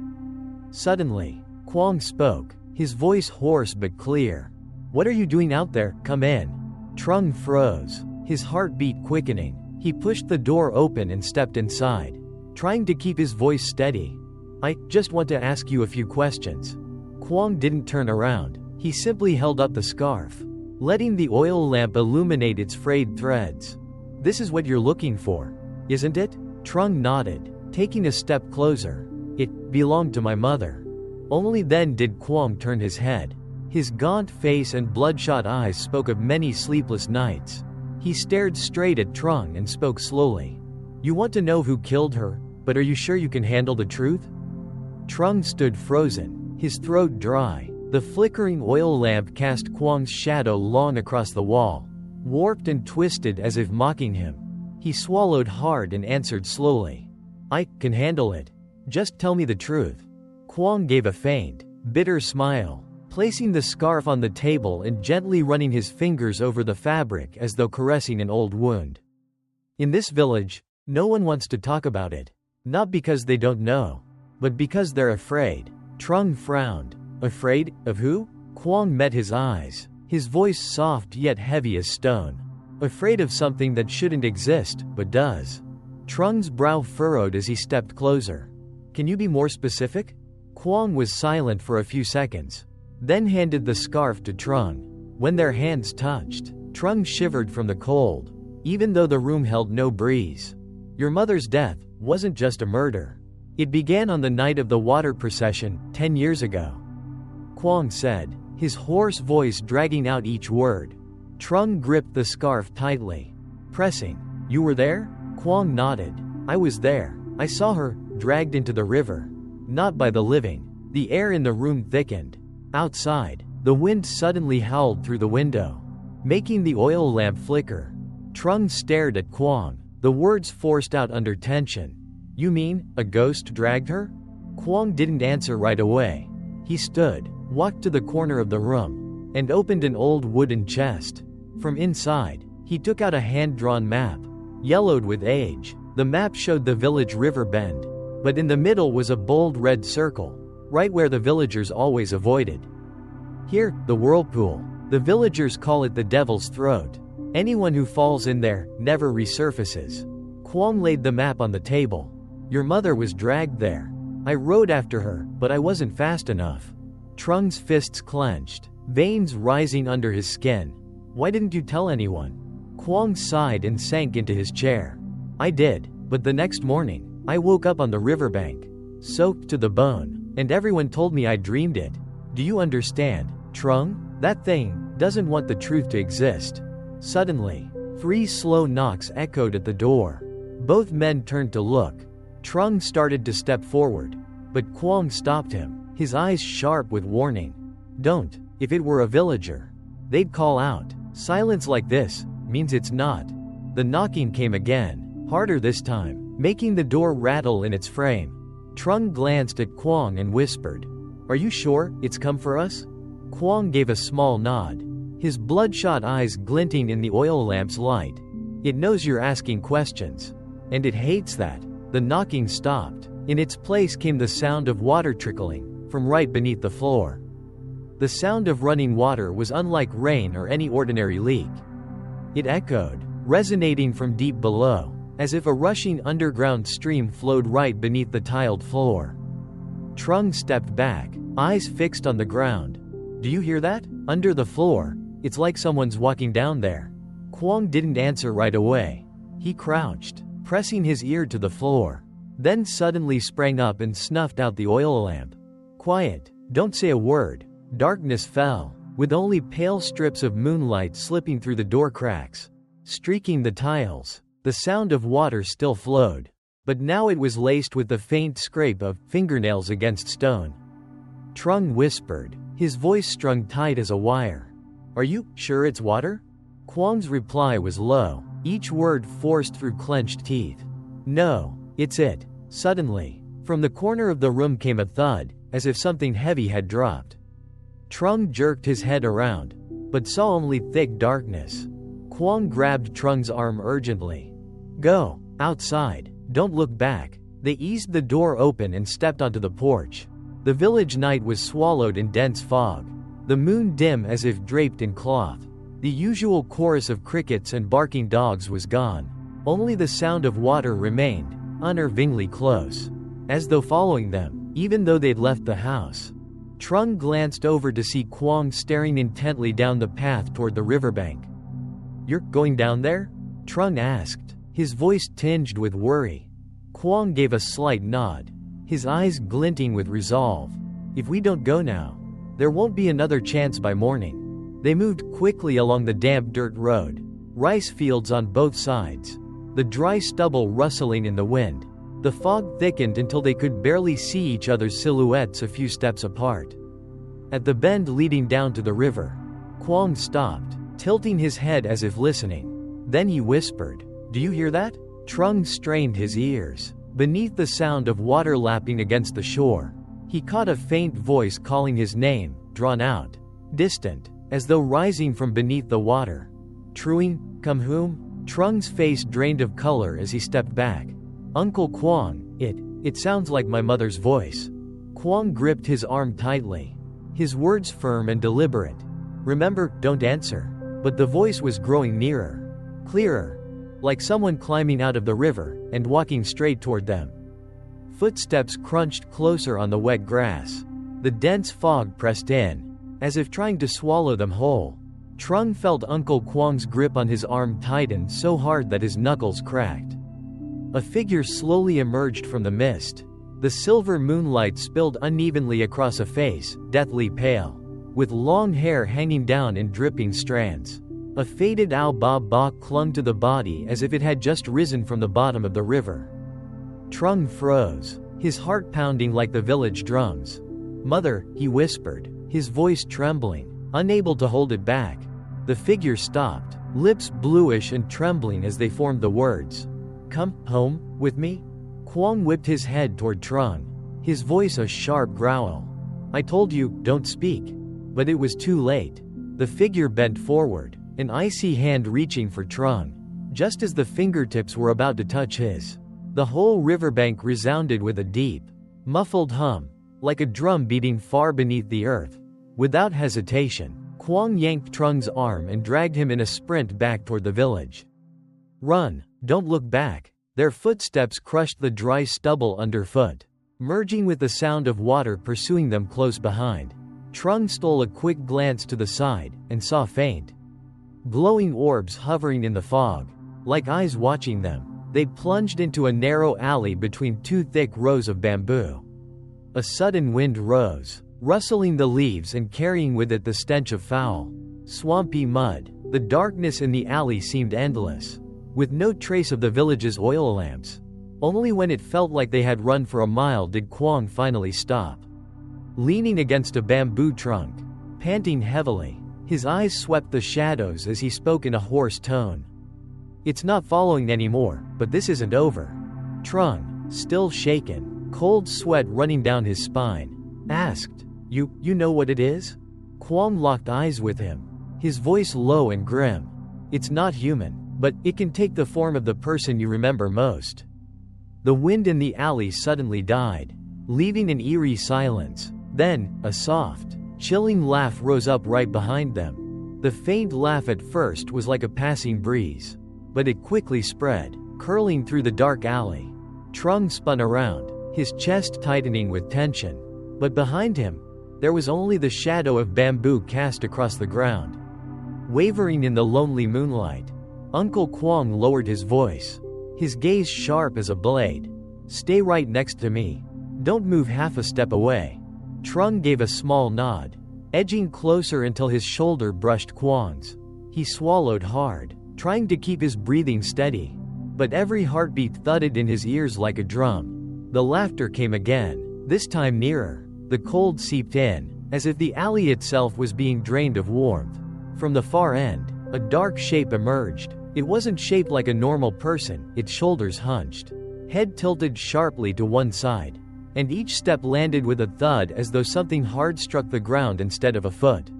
Suddenly, Quang spoke, his voice hoarse but clear. "What are you doing out there? Come in." Trung froze, his heartbeat quickening. He pushed the door open and stepped inside, trying to keep his voice steady. "I just want to ask you a few questions." Quang didn't turn around. He simply held up the scarf, letting the oil lamp illuminate its frayed threads. "This is what you're looking for, isn't it?" Trung nodded, taking a step closer. "It belonged to my mother." Only then did Quang turn his head. His gaunt face and bloodshot eyes spoke of many sleepless nights. He stared straight at Trung and spoke slowly. "You want to know who killed her, but are you sure you can handle the truth?" Trung stood frozen, his throat dry. The flickering oil lamp cast Quang's shadow long across the wall, warped and twisted as if mocking him. He swallowed hard and answered slowly, "I can handle it. Just tell me the truth." Quang gave a faint, bitter smile, placing the scarf on the table and gently running his fingers over the fabric as though caressing an old wound. "In this village, no one wants to talk about it. Not because they don't know, but because they're afraid." Trung frowned. "Afraid of who?" Quang met his eyes, his voice soft yet heavy as stone. "Afraid of something that shouldn't exist, but does." Trung's brow furrowed as he stepped closer. "Can you be more specific?" Quang was silent for a few seconds, then handed the scarf to Trung. When their hands touched, Trung shivered from the cold, even though the room held no breeze. "Your mother's death wasn't just a murder. It began on the night of the water procession, 10 years ago," Quang said, his hoarse voice dragging out each word. Trung gripped the scarf tightly, pressing. "You were there?" Quang nodded. "I was there. I saw her, dragged into the river. Not by the living." The air in the room thickened. Outside, the wind suddenly howled through the window, making the oil lamp flicker. Trung stared at Quang, the words forced out under tension. You mean, a ghost dragged her? Quang didn't answer right away. He stood, walked to the corner of the room, and opened an old wooden chest. From inside, he took out a hand-drawn map, yellowed with age. The map showed the village river bend, but in the middle was a bold red circle, right where the villagers always avoided. Here, the whirlpool. The villagers call it the devil's throat. Anyone who falls in there never resurfaces. Quang laid the map on the table. Your mother was dragged there. I rode after her, but I wasn't fast enough. Trung's fists clenched, veins rising under his skin. Why didn't you tell anyone? Quang sighed and sank into his chair. I did, but the next morning, I woke up on the riverbank, soaked to the bone, and everyone told me I dreamed it. Do you understand, Trung? That thing doesn't want the truth to exist. Suddenly, 3 slow knocks echoed at the door. Both men turned to look. Trung started to step forward, but Quang stopped him, his eyes sharp with warning. Don't. If it were a villager, they'd call out. Silence like this means it's not. The knocking came again, harder this time, making the door rattle in its frame. Trung glanced at Quang and whispered, Are you sure it's come for us? Quang gave a small nod, his bloodshot eyes glinting in the oil lamp's light. It knows you're asking questions, and it hates that. The knocking stopped. In its place came the sound of water trickling from right beneath the floor. The sound of running water was unlike rain or any ordinary leak. It echoed, resonating from deep below, as if a rushing underground stream flowed right beneath the tiled floor. Trung stepped back, eyes fixed on the ground. Do you hear that? Under the floor, it's like someone's walking down there. Quang didn't answer right away. He crouched, pressing his ear to the floor, then suddenly sprang up and snuffed out the oil lamp. Quiet, don't say a word. Darkness fell, with only pale strips of moonlight slipping through the door cracks, streaking the tiles. The sound of water still flowed, but now it was laced with the faint scrape of fingernails against stone. Trung whispered, his voice strung tight as a wire. Are you sure it's water? Quang's reply was low, each word forced through clenched teeth. No, it's it. Suddenly, from the corner of the room came a thud, as if something heavy had dropped. Trung jerked his head around, but saw only thick darkness. Quang grabbed Trung's arm urgently. Go, outside, don't look back. They eased the door open and stepped onto the porch. The village night was swallowed in dense fog, the moon dim as if draped in cloth. The usual chorus of crickets and barking dogs was gone. Only the sound of water remained, unnervingly close, as though following them, even though they'd left the house. Trung glanced over to see Quang staring intently down the path toward the riverbank. You're going down there? Trung asked, his voice tinged with worry. Quang gave a slight nod, his eyes glinting with resolve. If we don't go now, there won't be another chance by morning. They moved quickly along the damp dirt road, rice fields on both sides, the dry stubble rustling in the wind. The fog thickened until they could barely see each other's silhouettes a few steps apart. At the bend leading down to the river, Quang stopped, tilting his head as if listening. Then he whispered, Do you hear that? Trung strained his ears. Beneath the sound of water lapping against the shore, he caught a faint voice calling his name, drawn out, distant, as though rising from beneath the water. Truing, come whom? Trung's face drained of color as he stepped back. Uncle Quang, it sounds like my mother's voice. Quang gripped his arm tightly, his words firm and deliberate. Remember, don't answer. But the voice was growing nearer, clearer, like someone climbing out of the river and walking straight toward them. Footsteps crunched closer on the wet grass. The dense fog pressed in, as if trying to swallow them whole. Trung felt Uncle Quang's grip on his arm tighten so hard that his knuckles cracked. A figure slowly emerged from the mist. The silver moonlight spilled unevenly across a face, deathly pale, with long hair hanging down in dripping strands. A faded al-ba-ba clung to the body as if it had just risen from the bottom of the river. Trung froze, his heart pounding like the village drums. Mother, he whispered, his voice trembling, unable to hold it back. The figure stopped, lips bluish and trembling as they formed the words. Come home with me? Quang whipped his head toward Trung, his voice a sharp growl. "I told you, don't speak." But it was too late. The figure bent forward, an icy hand reaching for Trung. Just as the fingertips were about to touch his, the whole riverbank resounded with a deep, muffled hum, like a drum beating far beneath the earth. Without hesitation, Quang yanked Trung's arm and dragged him in a sprint back toward the village. "Run, don't look back." Their footsteps crushed the dry stubble underfoot, merging with the sound of water pursuing them close behind. Trung stole a quick glance to the side, and saw faint, glowing orbs hovering in the fog, like eyes watching them. They plunged into a narrow alley between two thick rows of bamboo. A sudden wind rose, rustling the leaves and carrying with it the stench of foul, swampy mud. The darkness in the alley seemed endless, with no trace of the village's oil lamps. Only when it felt like they had run for a mile did Quang finally stop. Leaning against a bamboo trunk, panting heavily, his eyes swept the shadows as he spoke in a hoarse tone. "It's not following anymore, but this isn't over." Trung, still shaken, cold sweat running down his spine, asked, You know what it is?" Quang locked eyes with him, his voice low and grim. "It's not human, but it can take the form of the person you remember most." The wind in the alley suddenly died, leaving an eerie silence. Then, a soft, chilling laugh rose up right behind them. The faint laugh at first was like a passing breeze, but it quickly spread, curling through the dark alley. Trung spun around, his chest tightening with tension. But behind him, there was only the shadow of bamboo cast across the ground. Wavering in the lonely moonlight, Uncle Quang lowered his voice, his gaze sharp as a blade. "Stay right next to me. Don't move half a step away." Trung gave a small nod, edging closer until his shoulder brushed Quang's. He swallowed hard, trying to keep his breathing steady, but every heartbeat thudded in his ears like a drum. The laughter came again, this time nearer. The cold seeped in, as if the alley itself was being drained of warmth. From the far end, a dark shape emerged. It wasn't shaped like a normal person, its shoulders hunched, head tilted sharply to one side, and each step landed with a thud as though something hard struck the ground instead of a foot.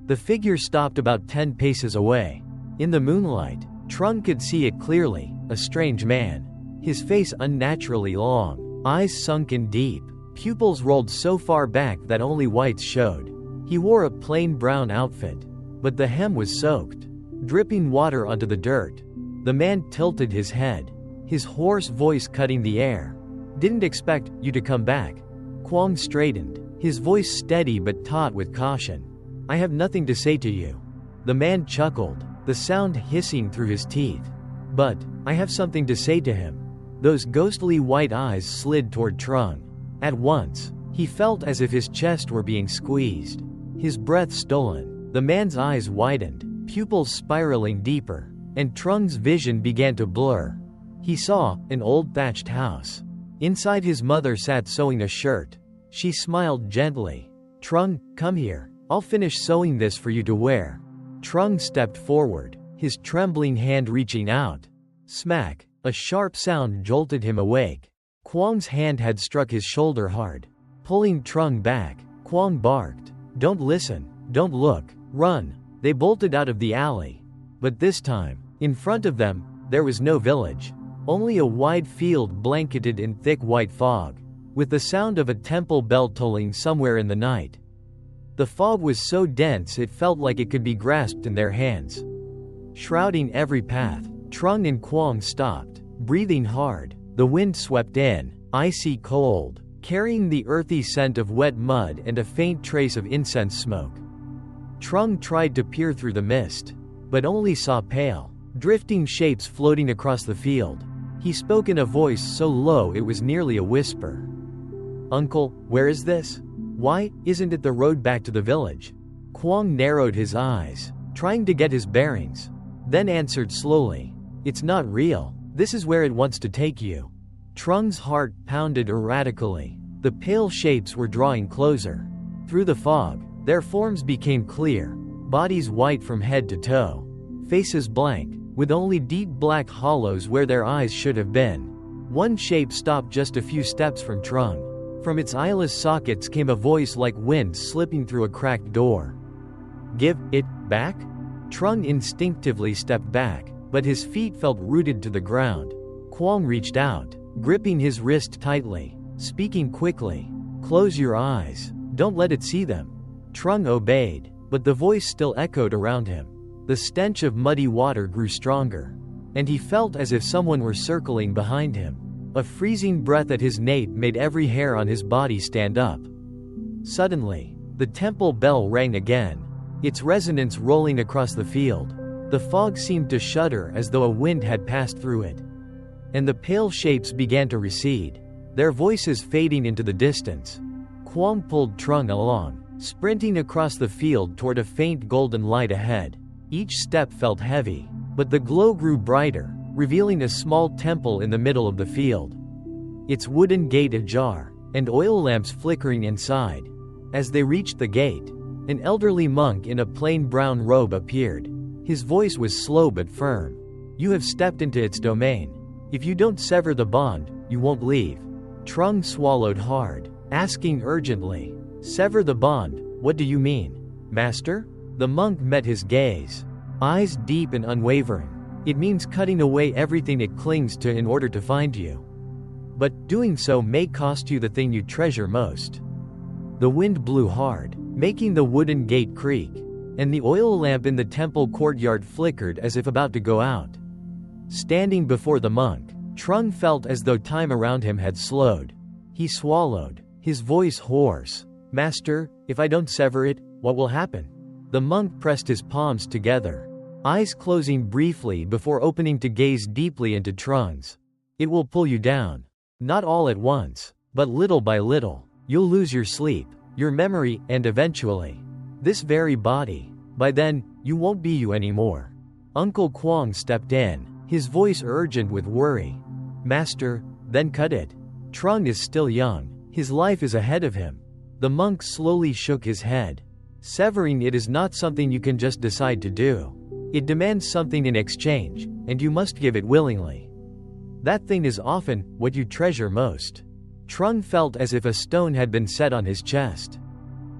The figure stopped about 10 paces away. In the moonlight, Trung could see it clearly, a strange man. His face unnaturally long, eyes sunken deep, pupils rolled so far back that only whites showed. He wore a plain brown outfit, but the hem was soaked, dripping water onto the dirt. The man tilted his head, his hoarse voice cutting the air. "Didn't expect you to come back." Quang straightened, his voice steady but taut with caution. "I have nothing to say to you." The man chuckled, the sound hissing through his teeth. "But I have something to say to him." Those ghostly white eyes slid toward Trung. At once, he felt as if his chest were being squeezed, his breath stolen. The man's eyes widened, pupils spiraling deeper, and Trung's vision began to blur. He saw an old thatched house. Inside, his mother sat sewing a shirt. She smiled gently. "Trung, come here. I'll finish sewing this for you to wear." Trung stepped forward, his trembling hand reaching out. Smack! A sharp sound jolted him awake. Quang's hand had struck his shoulder hard, pulling Trung back. Quang barked, "Don't listen, don't look, run." They bolted out of the alley. But this time, in front of them, there was no village. Only a wide field blanketed in thick white fog, with the sound of a temple bell tolling somewhere in the night. The fog was so dense it felt like it could be grasped in their hands. Shrouding every path, Trung and Quang stopped, breathing hard. The wind swept in, icy cold, carrying the earthy scent of wet mud and a faint trace of incense smoke. Trung tried to peer through the mist, but only saw pale, drifting shapes floating across the field. He spoke in a voice so low it was nearly a whisper. "Uncle, where is this? Why isn't it the road back to the village?" Quang narrowed his eyes, trying to get his bearings, then answered slowly, "It's not real. This is where it wants to take you." Trung's heart pounded erratically. The pale shapes were drawing closer. Through the fog, their forms became clear, bodies white from head to toe, faces blank, with only deep black hollows where their eyes should have been. One shape stopped just a few steps from Trung. From its eyeless sockets came a voice like wind slipping through a cracked door. "Give it back?" Trung instinctively stepped back, but his feet felt rooted to the ground. Quang reached out, gripping his wrist tightly, speaking quickly. "Close your eyes. Don't let it see them." Trung obeyed, but the voice still echoed around him. The stench of muddy water grew stronger, and he felt as if someone were circling behind him. A freezing breath at his nape made every hair on his body stand up. Suddenly, the temple bell rang again, its resonance rolling across the field. The fog seemed to shudder as though a wind had passed through it. And the pale shapes began to recede, their voices fading into the distance. Quang pulled Trung along, sprinting across the field toward a faint golden light ahead. Each step felt heavy, but the glow grew brighter, revealing a small temple in the middle of the field. Its wooden gate ajar, and oil lamps flickering inside. As they reached the gate, an elderly monk in a plain brown robe appeared. His voice was slow but firm. "You have stepped into its domain. If you don't sever the bond, you won't leave." Trung swallowed hard, asking urgently, "Sever the bond, what do you mean, Master?" The monk met his gaze, eyes deep and unwavering. "It means cutting away everything it clings to in order to find you. But doing so may cost you the thing you treasure most." The wind blew hard, making the wooden gate creak, and the oil lamp in the temple courtyard flickered as if about to go out. Standing before the monk, Trung felt as though time around him had slowed. He swallowed, his voice hoarse. "Master, if I don't sever it, what will happen?" The monk pressed his palms together, eyes closing briefly before opening to gaze deeply into Trung's. "It will pull you down. Not all at once, but little by little. You'll lose your sleep, your memory, and eventually, this very body. By then, you won't be you anymore." Uncle Quang stepped in, his voice urgent with worry. "Master, then cut it. Trung is still young, his life is ahead of him." The monk slowly shook his head. "Severing it is not something you can just decide to do. It demands something in exchange, and you must give it willingly. That thing is often what you treasure most." Trung felt as if a stone had been set on his chest.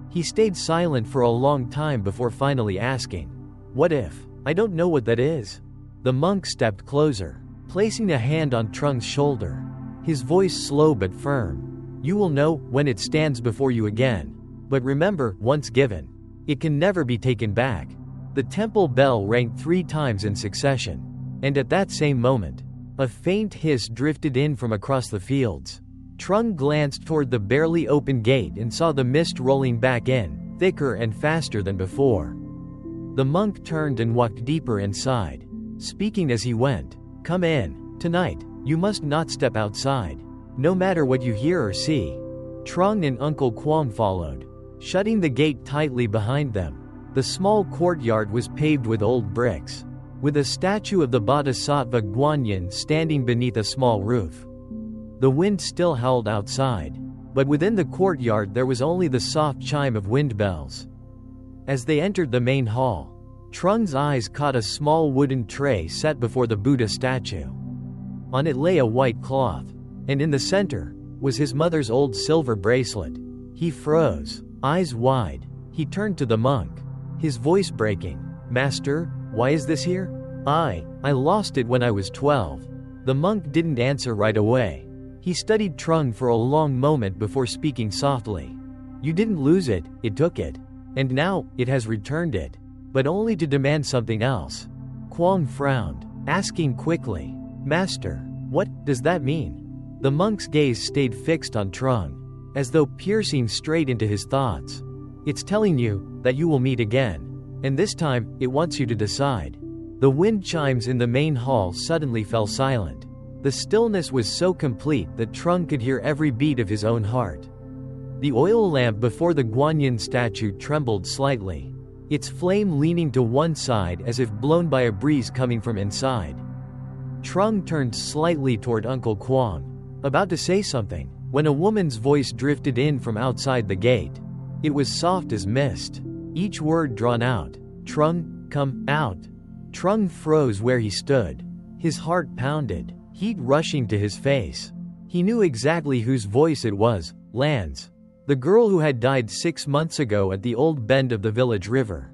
He stayed silent for a long time before finally asking, "What if I don't know what that is?" The monk stepped closer, placing a hand on Trung's shoulder, his voice slow but firm. "You will know when it stands before you again. But remember, once given, it can never be taken back." The temple bell rang 3 times in succession, and at that same moment, a faint hiss drifted in from across the fields. Trung glanced toward the barely open gate and saw the mist rolling back in, thicker and faster than before. The monk turned and walked deeper inside, speaking as he went. "Come in. Tonight, you must not step outside, no matter what you hear or see." Trung and Uncle Quang followed, shutting the gate tightly behind them. The small courtyard was paved with old bricks, with a statue of the Bodhisattva Guanyin standing beneath a small roof. The wind still howled outside, but within the courtyard there was only the soft chime of wind bells. As they entered the main hall, Trung's eyes caught a small wooden tray set before the Buddha statue. On it lay a white cloth, and in the center was his mother's old silver bracelet. He froze, eyes wide. He turned to the monk, his voice breaking. "Master, why is this here?" I lost it when I was 12. The monk didn't answer right away. He studied Trung for a long moment before speaking softly. "You didn't lose it, it took it. And now, it has returned it. But only to demand something else." Quang frowned, asking quickly, "Master, what does that mean?" The monk's gaze stayed fixed on Trung, as though piercing straight into his thoughts. "It's telling you that you will meet again. And this time, it wants you to decide." The wind chimes in the main hall suddenly fell silent. The stillness was so complete that Trung could hear every beat of his own heart. The oil lamp before the Guanyin statue trembled slightly, its flame leaning to one side as if blown by a breeze coming from inside. Trung turned slightly toward Uncle Quang, about to say something, when a woman's voice drifted in from outside the gate. It was soft as mist, each word drawn out. "Trung, come out." Trung froze where he stood. His heart pounded. heat rushing to his face. He knew exactly whose voice it was, Lan's. The girl who had died 6 months ago at the old bend of the village river.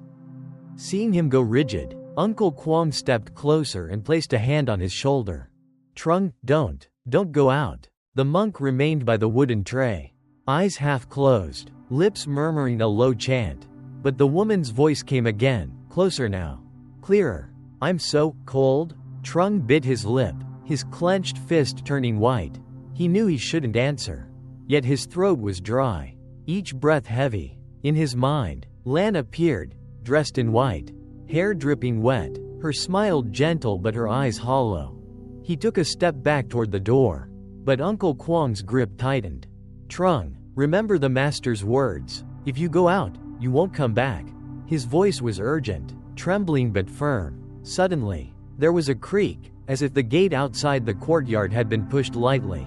Seeing him go rigid, Uncle Quang stepped closer and placed a hand on his shoulder. Trung, don't go out. The monk remained by the wooden tray, eyes half closed, lips murmuring a low chant. But the woman's voice came again, closer now, clearer. I'm so cold. Trung bit his lip, his clenched fist turning white. He knew he shouldn't answer, yet his throat was dry, each breath heavy. In his mind, Lan appeared, dressed in white, hair dripping wet, her smile gentle but her eyes hollow. He took a step back toward the door, but Uncle Quang's grip tightened. Trung, remember the master's words. If you go out, you won't come back. His voice was urgent, trembling but firm. Suddenly, there was a creak, as if the gate outside the courtyard had been pushed lightly.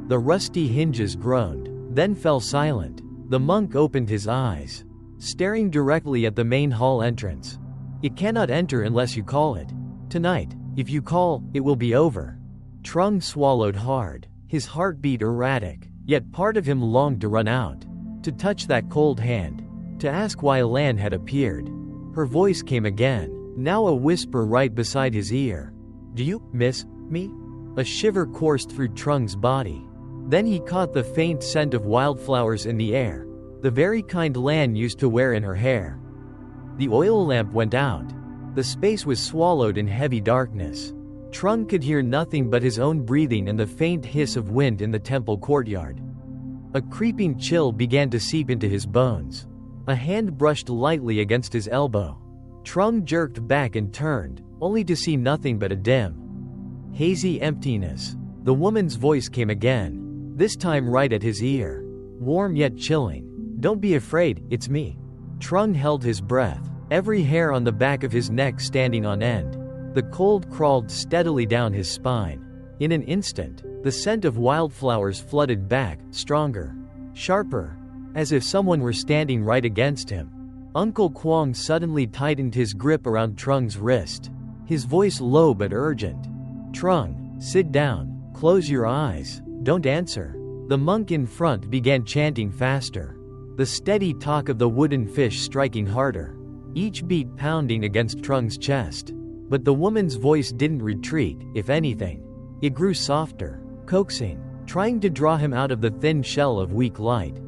The rusty hinges groaned, then fell silent. The monk opened his eyes, staring directly at the main hall entrance. It cannot enter unless you call it. Tonight, if you call, it will be over. Trung swallowed hard, his heartbeat erratic, yet part of him longed to run out, to touch that cold hand, to ask why Lan had appeared. Her voice came again, now a whisper right beside his ear. Do you miss me? A shiver coursed through Trung's body. Then he caught the faint scent of wildflowers in the air, the very kind Lan used to wear in her hair. The oil lamp went out. The space was swallowed in heavy darkness. Trung could hear nothing but his own breathing and the faint hiss of wind in the temple courtyard. A creeping chill began to seep into his bones. A hand brushed lightly against his elbow. Trung jerked back and turned, only to see nothing but a dim, hazy emptiness. The woman's voice came again, this time right at his ear, warm yet chilling. Don't be afraid, it's me. Trung held his breath, every hair on the back of his neck standing on end. The cold crawled steadily down his spine. In an instant, the scent of wildflowers flooded back, stronger, sharper, as if someone were standing right against him. Uncle Quang suddenly tightened his grip around Trung's wrist, his voice low but urgent. Trung, sit down, close your eyes, don't answer. The monk in front began chanting faster, the steady talk of the wooden fish striking harder, each beat pounding against Trung's chest. But the woman's voice didn't retreat, if anything. It grew softer, coaxing, trying to draw him out of the thin shell of weak light.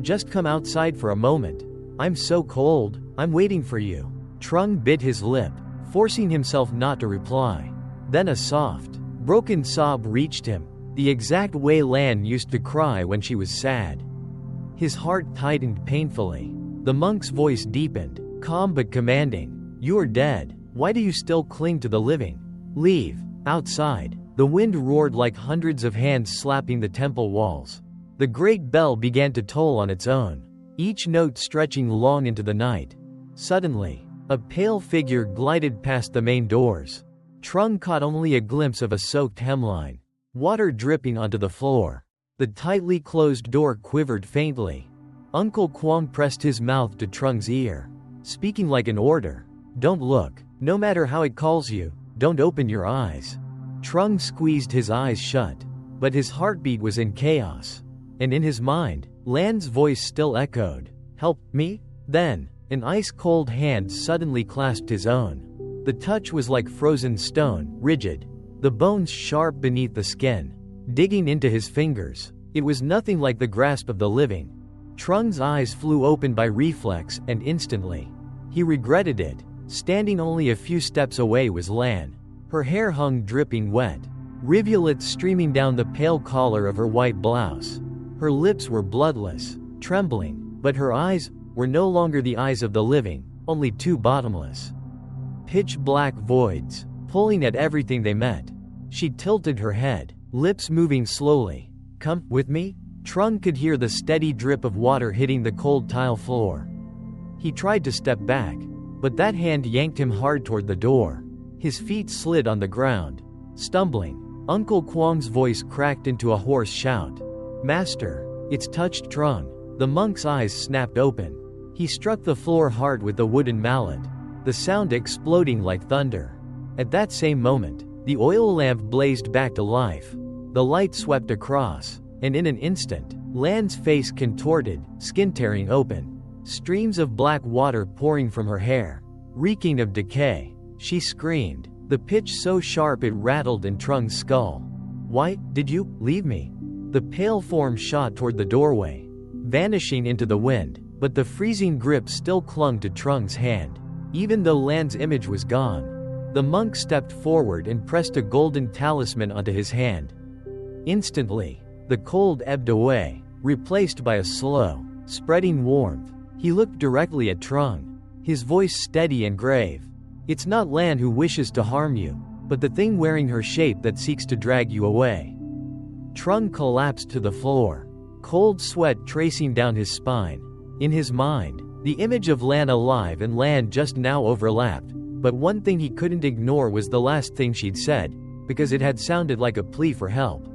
Just come outside for a moment. I'm so cold, I'm waiting for you. Trung bit his lip, forcing himself not to reply. Then a soft, broken sob reached him, the exact way Lan used to cry when she was sad. His heart tightened painfully. The monk's voice deepened, calm but commanding. You are dead. Why do you still cling to the living? Leave. Outside, the wind roared like hundreds of hands slapping the temple walls. The great bell began to toll on its own, each note stretching long into the night. Suddenly, a pale figure glided past the main doors. Trung caught only a glimpse of a soaked hemline, water dripping onto the floor. The tightly closed door quivered faintly. Uncle Quang pressed his mouth to Trung's ear, speaking like an order. Don't look. No matter how it calls you, don't open your eyes. Trung squeezed his eyes shut, but his heartbeat was in chaos. And in his mind, Lan's voice still echoed, help me? Then, an ice-cold hand suddenly clasped his own. The touch was like frozen stone, rigid, the bones sharp beneath the skin, digging into his fingers. It was nothing like the grasp of the living. Trung's eyes flew open by reflex, and instantly, he regretted it. Standing only a few steps away was Lan. Her hair hung dripping wet, rivulets streaming down the pale collar of her white blouse. Her lips were bloodless, trembling, but her eyes were no longer the eyes of the living, only two bottomless, pitch-black voids, pulling at everything they met. She tilted her head, lips moving slowly. Come with me? Trung could hear the steady drip of water hitting the cold tile floor. He tried to step back, but that hand yanked him hard toward the door. His feet slid on the ground. Stumbling, Uncle Quang's voice cracked into a hoarse shout. Master, it's touched Trung. The monk's eyes snapped open. He struck the floor hard with the wooden mallet, the sound exploding like thunder. At that same moment, The oil lamp blazed back to life. The light swept across, and in an instant, Lan's face contorted, skin tearing open. Streams of black water pouring from her hair, reeking of decay. She screamed, the pitch so sharp it rattled in Trung's skull. "Why did you leave me?" The pale form shot toward the doorway, vanishing into the wind, but the freezing grip still clung to Trung's hand. Even though Lan's image was gone, the monk stepped forward and pressed a golden talisman onto his hand. Instantly, the cold ebbed away, replaced by a slow, spreading warmth. He looked directly at Trung, his voice steady and grave. "It's not Lan who wishes to harm you, but the thing wearing her shape that seeks to drag you away." Trung collapsed to the floor, cold sweat tracing down his spine. In his mind, the image of Lan alive and Lan just now overlapped, but one thing he couldn't ignore was the last thing she'd said, because it had sounded like a plea for help.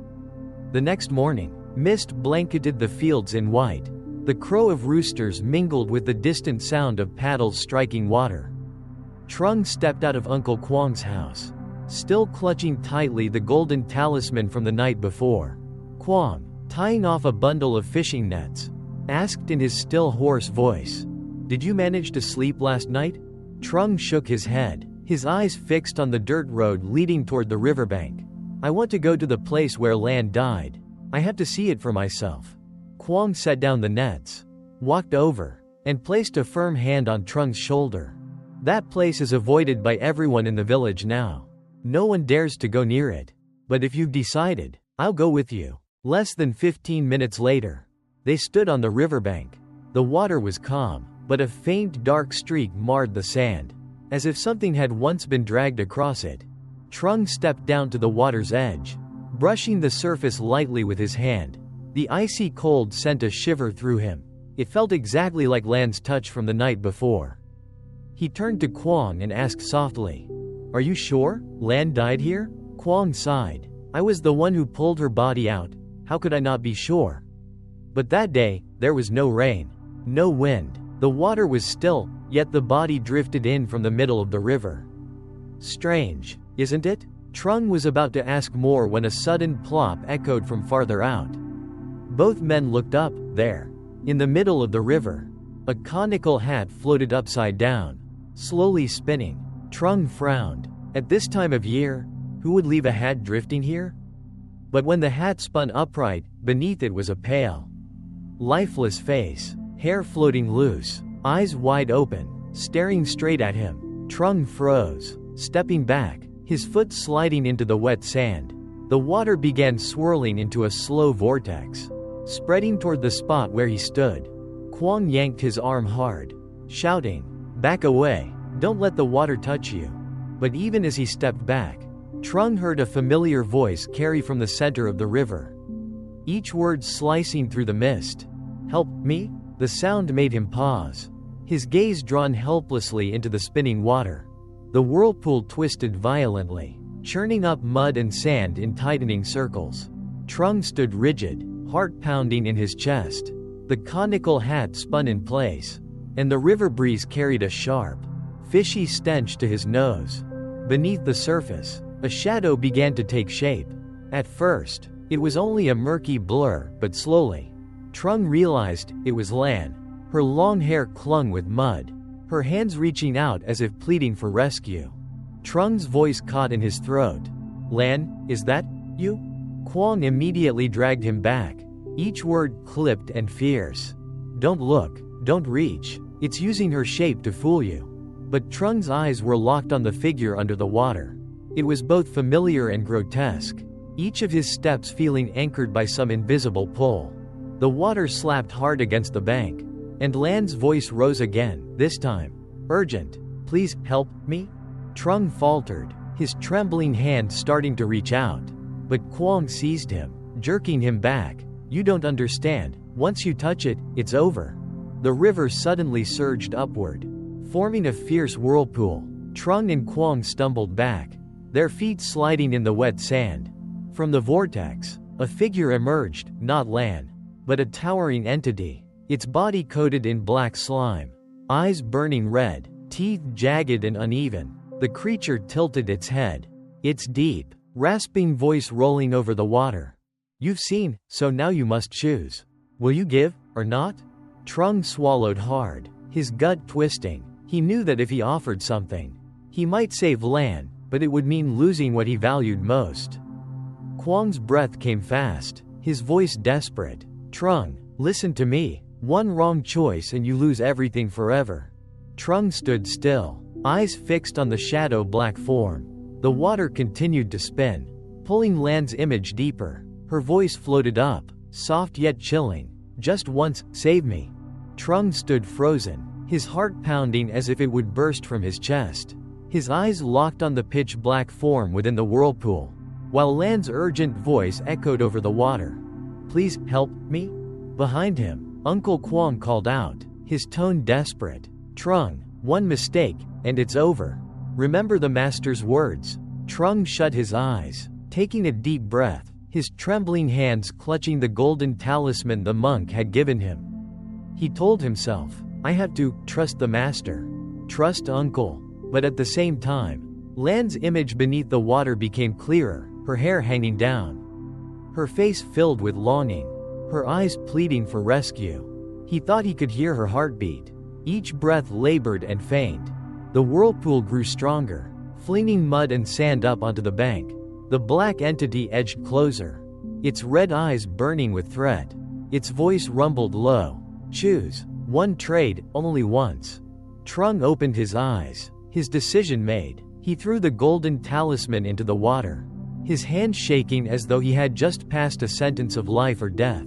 The next morning, mist blanketed the fields in white. The crow of roosters mingled with the distant sound of paddles striking water. Trung stepped out of Uncle Quang's house, still clutching tightly the golden talisman from the night before. Quang, tying off a bundle of fishing nets, asked in his still hoarse voice, "Did you manage to sleep last night?" Trung shook his head, his eyes fixed on the dirt road leading toward the riverbank. "I want to go to the place where Lan died. I have to see it for myself." Quang set down the nets, walked over, and placed a firm hand on Trung's shoulder. "That place is avoided by everyone in the village now. No one dares to go near it. But if you've decided, I'll go with you." Less than 15 minutes later, they stood on the riverbank. The water was calm, but a faint dark streak marred the sand, as if something had once been dragged across it. Trung stepped down to the water's edge, brushing the surface lightly with his hand. The icy cold sent a shiver through him. It felt exactly like Lan's touch from the night before. He turned to Quang and asked softly, "Are you sure Lan died here?" Quang sighed. "I was the one who pulled her body out. How could I not be sure?" But that day, there was no rain, no wind. The water was still, yet the body drifted in from the middle of the river. "Strange, isn't it?" Trung was about to ask more when a sudden plop echoed from farther out. Both men looked up. There, in the middle of the river, a conical hat floated upside down, slowly spinning. Trung frowned. At this time of year, who would leave a hat drifting here? But when the hat spun upright, beneath it was a pale, lifeless face, hair floating loose, eyes wide open, staring straight at him. Trung froze, stepping back, his foot sliding into the wet sand. The water began swirling into a slow vortex, spreading toward the spot where he stood. Quang yanked his arm hard, shouting, "Back away, don't let the water touch you." But even as he stepped back, Trung heard a familiar voice carry from the center of the river, each word slicing through the mist. "Help me?" The sound made him pause, his gaze drawn helplessly into the spinning water. The whirlpool twisted violently, churning up mud and sand in tightening circles. Trung stood rigid, heart pounding in his chest. The conical hat spun in place, and the river breeze carried a sharp, fishy stench to his nose. Beneath the surface, a shadow began to take shape. At first, it was only a murky blur, but slowly, Trung realized it was Lan. Her long hair clung with mud, her hands reaching out as if pleading for rescue. Trung's voice caught in his throat. "Lan, is that you?" Quang immediately dragged him back, each word clipped and fierce. "Don't look, don't reach, it's using her shape to fool you." But Trung's eyes were locked on the figure under the water. It was both familiar and grotesque, each of his steps feeling anchored by some invisible pull. The water slapped hard against the bank, and Lan's voice rose again, this time urgent. "Please help me?" Trung faltered, his trembling hand starting to reach out. But Quang seized him, jerking him back. "You don't understand. Once you touch it, it's over." The river suddenly surged upward, forming a fierce whirlpool. Trung and Quang stumbled back, their feet sliding in the wet sand. From the vortex, a figure emerged, not Lan, but a towering entity, its body coated in black slime, eyes burning red, teeth jagged and uneven. The creature tilted its head, Its deep, rasping voice rolling over the water. You've seen, so now you must choose. Will you give, or not? Trung swallowed hard, his gut twisting. He knew that if he offered something, he might save Lan, but it would mean losing what he valued most. Quang's breath came fast, his voice desperate. Trung, listen to me. One wrong choice and you lose everything forever. Trung stood still, eyes fixed on the shadow black form. The water continued to spin, pulling Lan's image deeper. Her voice floated up, soft yet chilling. Just once, save me. Trung stood frozen, his heart pounding as if it would burst from his chest. His eyes locked on the pitch black form within the whirlpool, while Lan's urgent voice echoed over the water. Please, help me? Behind him, Uncle Quang called out, his tone desperate. Trung, one mistake, and it's over. Remember the master's words. Trung shut his eyes, taking a deep breath, his trembling hands clutching the golden talisman the monk had given him. He told himself, I have to trust the master, trust Uncle. But at the same time, Lan's image beneath the water became clearer, her hair hanging down, her face filled with longing, her eyes pleading for rescue. He thought he could hear her heartbeat, each breath labored and faint. The whirlpool grew stronger, flinging mud and sand up onto the bank. The black entity edged closer, its red eyes burning with threat. Its voice rumbled low. Choose one trade, only once. Trung opened his eyes, his decision made. He threw the golden talisman into the water, his hand shaking as though he had just passed a sentence of life or death.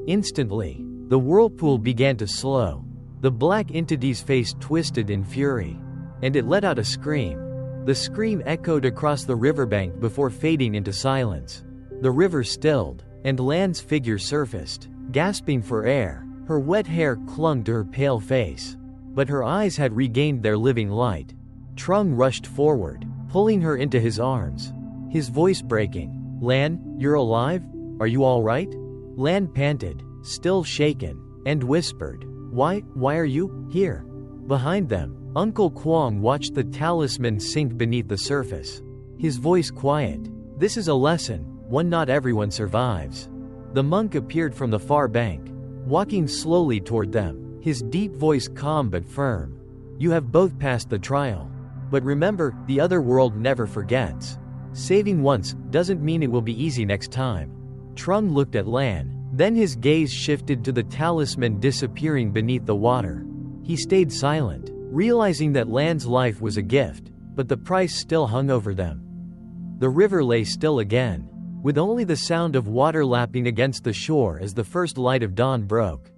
Instantly, the whirlpool began to slow. The black entity's face twisted in fury, and it let out a scream. The scream echoed across the riverbank before fading into silence. The river stilled, and Lan's figure surfaced, gasping for air. Her wet hair clung to her pale face, but her eyes had regained their living light. Trung rushed forward, pulling her into his arms, his voice breaking. Lan, you're alive? Are you all right? Lan panted, still shaken, and whispered, Why are you here? Behind them, Uncle Quang watched the talisman sink beneath the surface, his voice quiet. This is a lesson, one not everyone survives. The monk appeared from the far bank, walking slowly toward them, his deep voice calm but firm. You have both passed the trial. But remember, the other world never forgets. Saving once doesn't mean it will be easy next time. Trung looked at Lan, then his gaze shifted to the talisman disappearing beneath the water. He stayed silent, realizing that Lan's life was a gift, but the price still hung over them. The river lay still again, with only the sound of water lapping against the shore as the first light of dawn broke.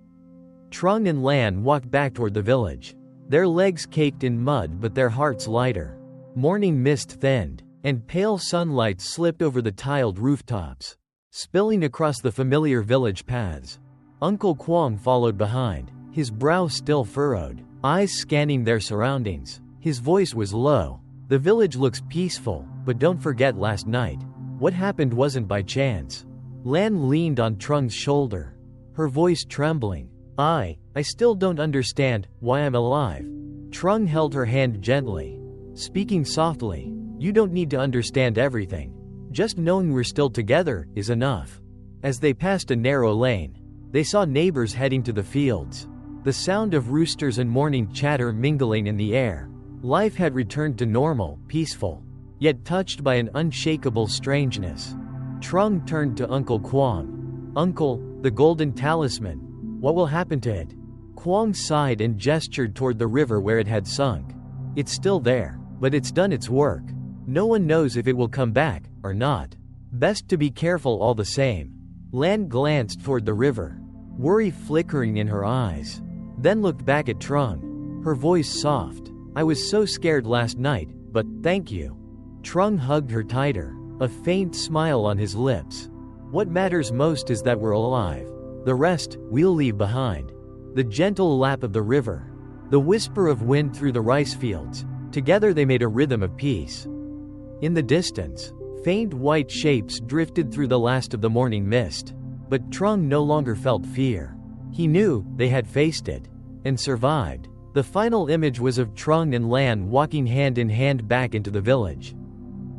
Trung and Lan walked back toward the village, their legs caked in mud but their hearts lighter. Morning mist thinned, and pale sunlight slipped over the tiled rooftops, spilling across the familiar village paths. Uncle Quang followed behind, his brow still furrowed, eyes scanning their surroundings. His voice was low. The village looks peaceful, but don't forget last night. What happened wasn't by chance. Lan leaned on Trung's shoulder, her voice trembling. I still don't understand why I'm alive. Trung held her hand gently, speaking softly. You don't need to understand everything. Just knowing we're still together is enough. As they passed a narrow lane, they saw neighbors heading to the fields, the sound of roosters and morning chatter mingling in the air. Life had returned to normal, peaceful, yet touched by an unshakable strangeness. Trung turned to Uncle Quang. Uncle, the golden talisman. What will happen to it? Quang sighed and gestured toward the river where it had sunk. It's still there, but it's done its work. No one knows if it will come back, or not. Best to be careful all the same. Lan glanced toward the river, worry flickering in her eyes, then looked back at Trung, her voice soft. I was so scared last night, but thank you. Trung hugged her tighter, a faint smile on his lips. What matters most is that we're alive. The rest, we'll leave behind. The gentle lap of the river, the whisper of wind through the rice fields, together they made a rhythm of peace. In the distance, faint white shapes drifted through the last of the morning mist, but Trung no longer felt fear. He knew they had faced it, and survived. The final image was of Trung and Lan walking hand in hand back into the village.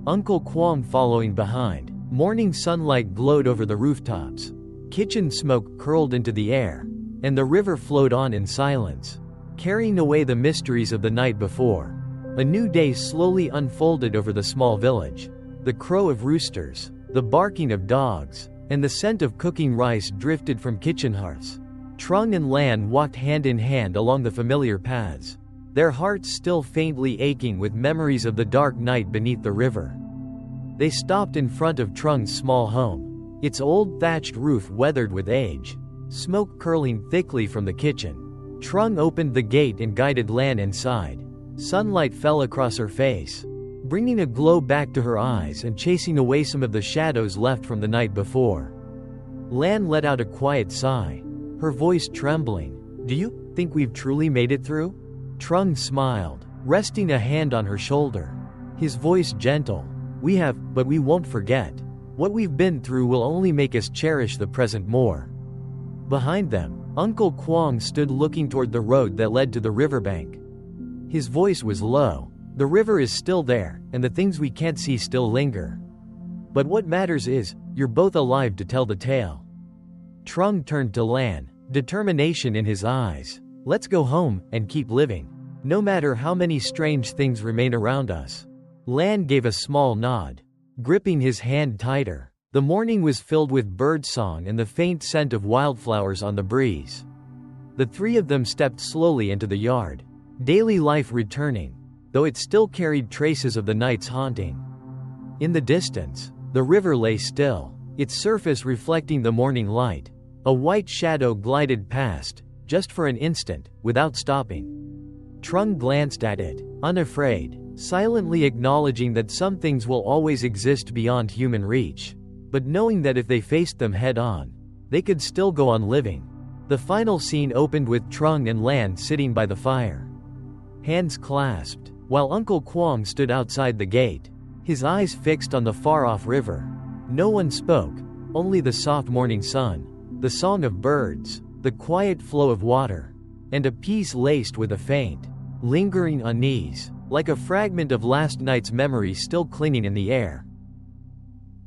Uncle Quang following behind. Morning sunlight glowed over the rooftops. Kitchen smoke curled into the air, and the river flowed on in silence, carrying away the mysteries of the night before. A new day slowly unfolded over the small village. The crow of roosters, the barking of dogs, and the scent of cooking rice drifted from kitchen hearths. Trung and Lan walked hand in hand along the familiar paths, their hearts still faintly aching with memories of the dark night beneath the river. They stopped in front of Trung's small home, its old thatched roof weathered with age, smoke curling thickly from the kitchen. Trung opened the gate and guided Lan inside. Sunlight fell across her face, bringing a glow back to her eyes and chasing away some of the shadows left from the night before. Lan let out a quiet sigh, her voice trembling. "Do you think we've truly made it through?" Trung smiled, resting a hand on her shoulder, his voice gentle. "We have, but we won't forget. What we've been through will only make us cherish the present more." Behind them, Uncle Quang stood looking toward the road that led to the riverbank. His voice was low. "The river is still there, and the things we can't see still linger. But what matters is, you're both alive to tell the tale." Trung turned to Lan, determination in his eyes. "Let's go home, and keep living, no matter how many strange things remain around us." Lan gave a small nod, gripping his hand tighter. The morning was filled with birdsong and the faint scent of wildflowers on the breeze. The three of them stepped slowly into the yard, daily life returning, though it still carried traces of the night's haunting. In the distance, the river lay still, its surface reflecting the morning light. A white shadow glided past, just for an instant, without stopping. Trung glanced at it, unafraid, silently acknowledging that some things will always exist beyond human reach, but knowing that if they faced them head-on, they could still go on living. The final scene opened with Trung and Lan sitting by the fire, hands clasped, while Uncle Quang stood outside the gate, his eyes fixed on the far-off river. No one spoke, only the soft morning sun, the song of birds, the quiet flow of water, and a peace laced with a faint, lingering unease, like a fragment of last night's memory still clinging in the air.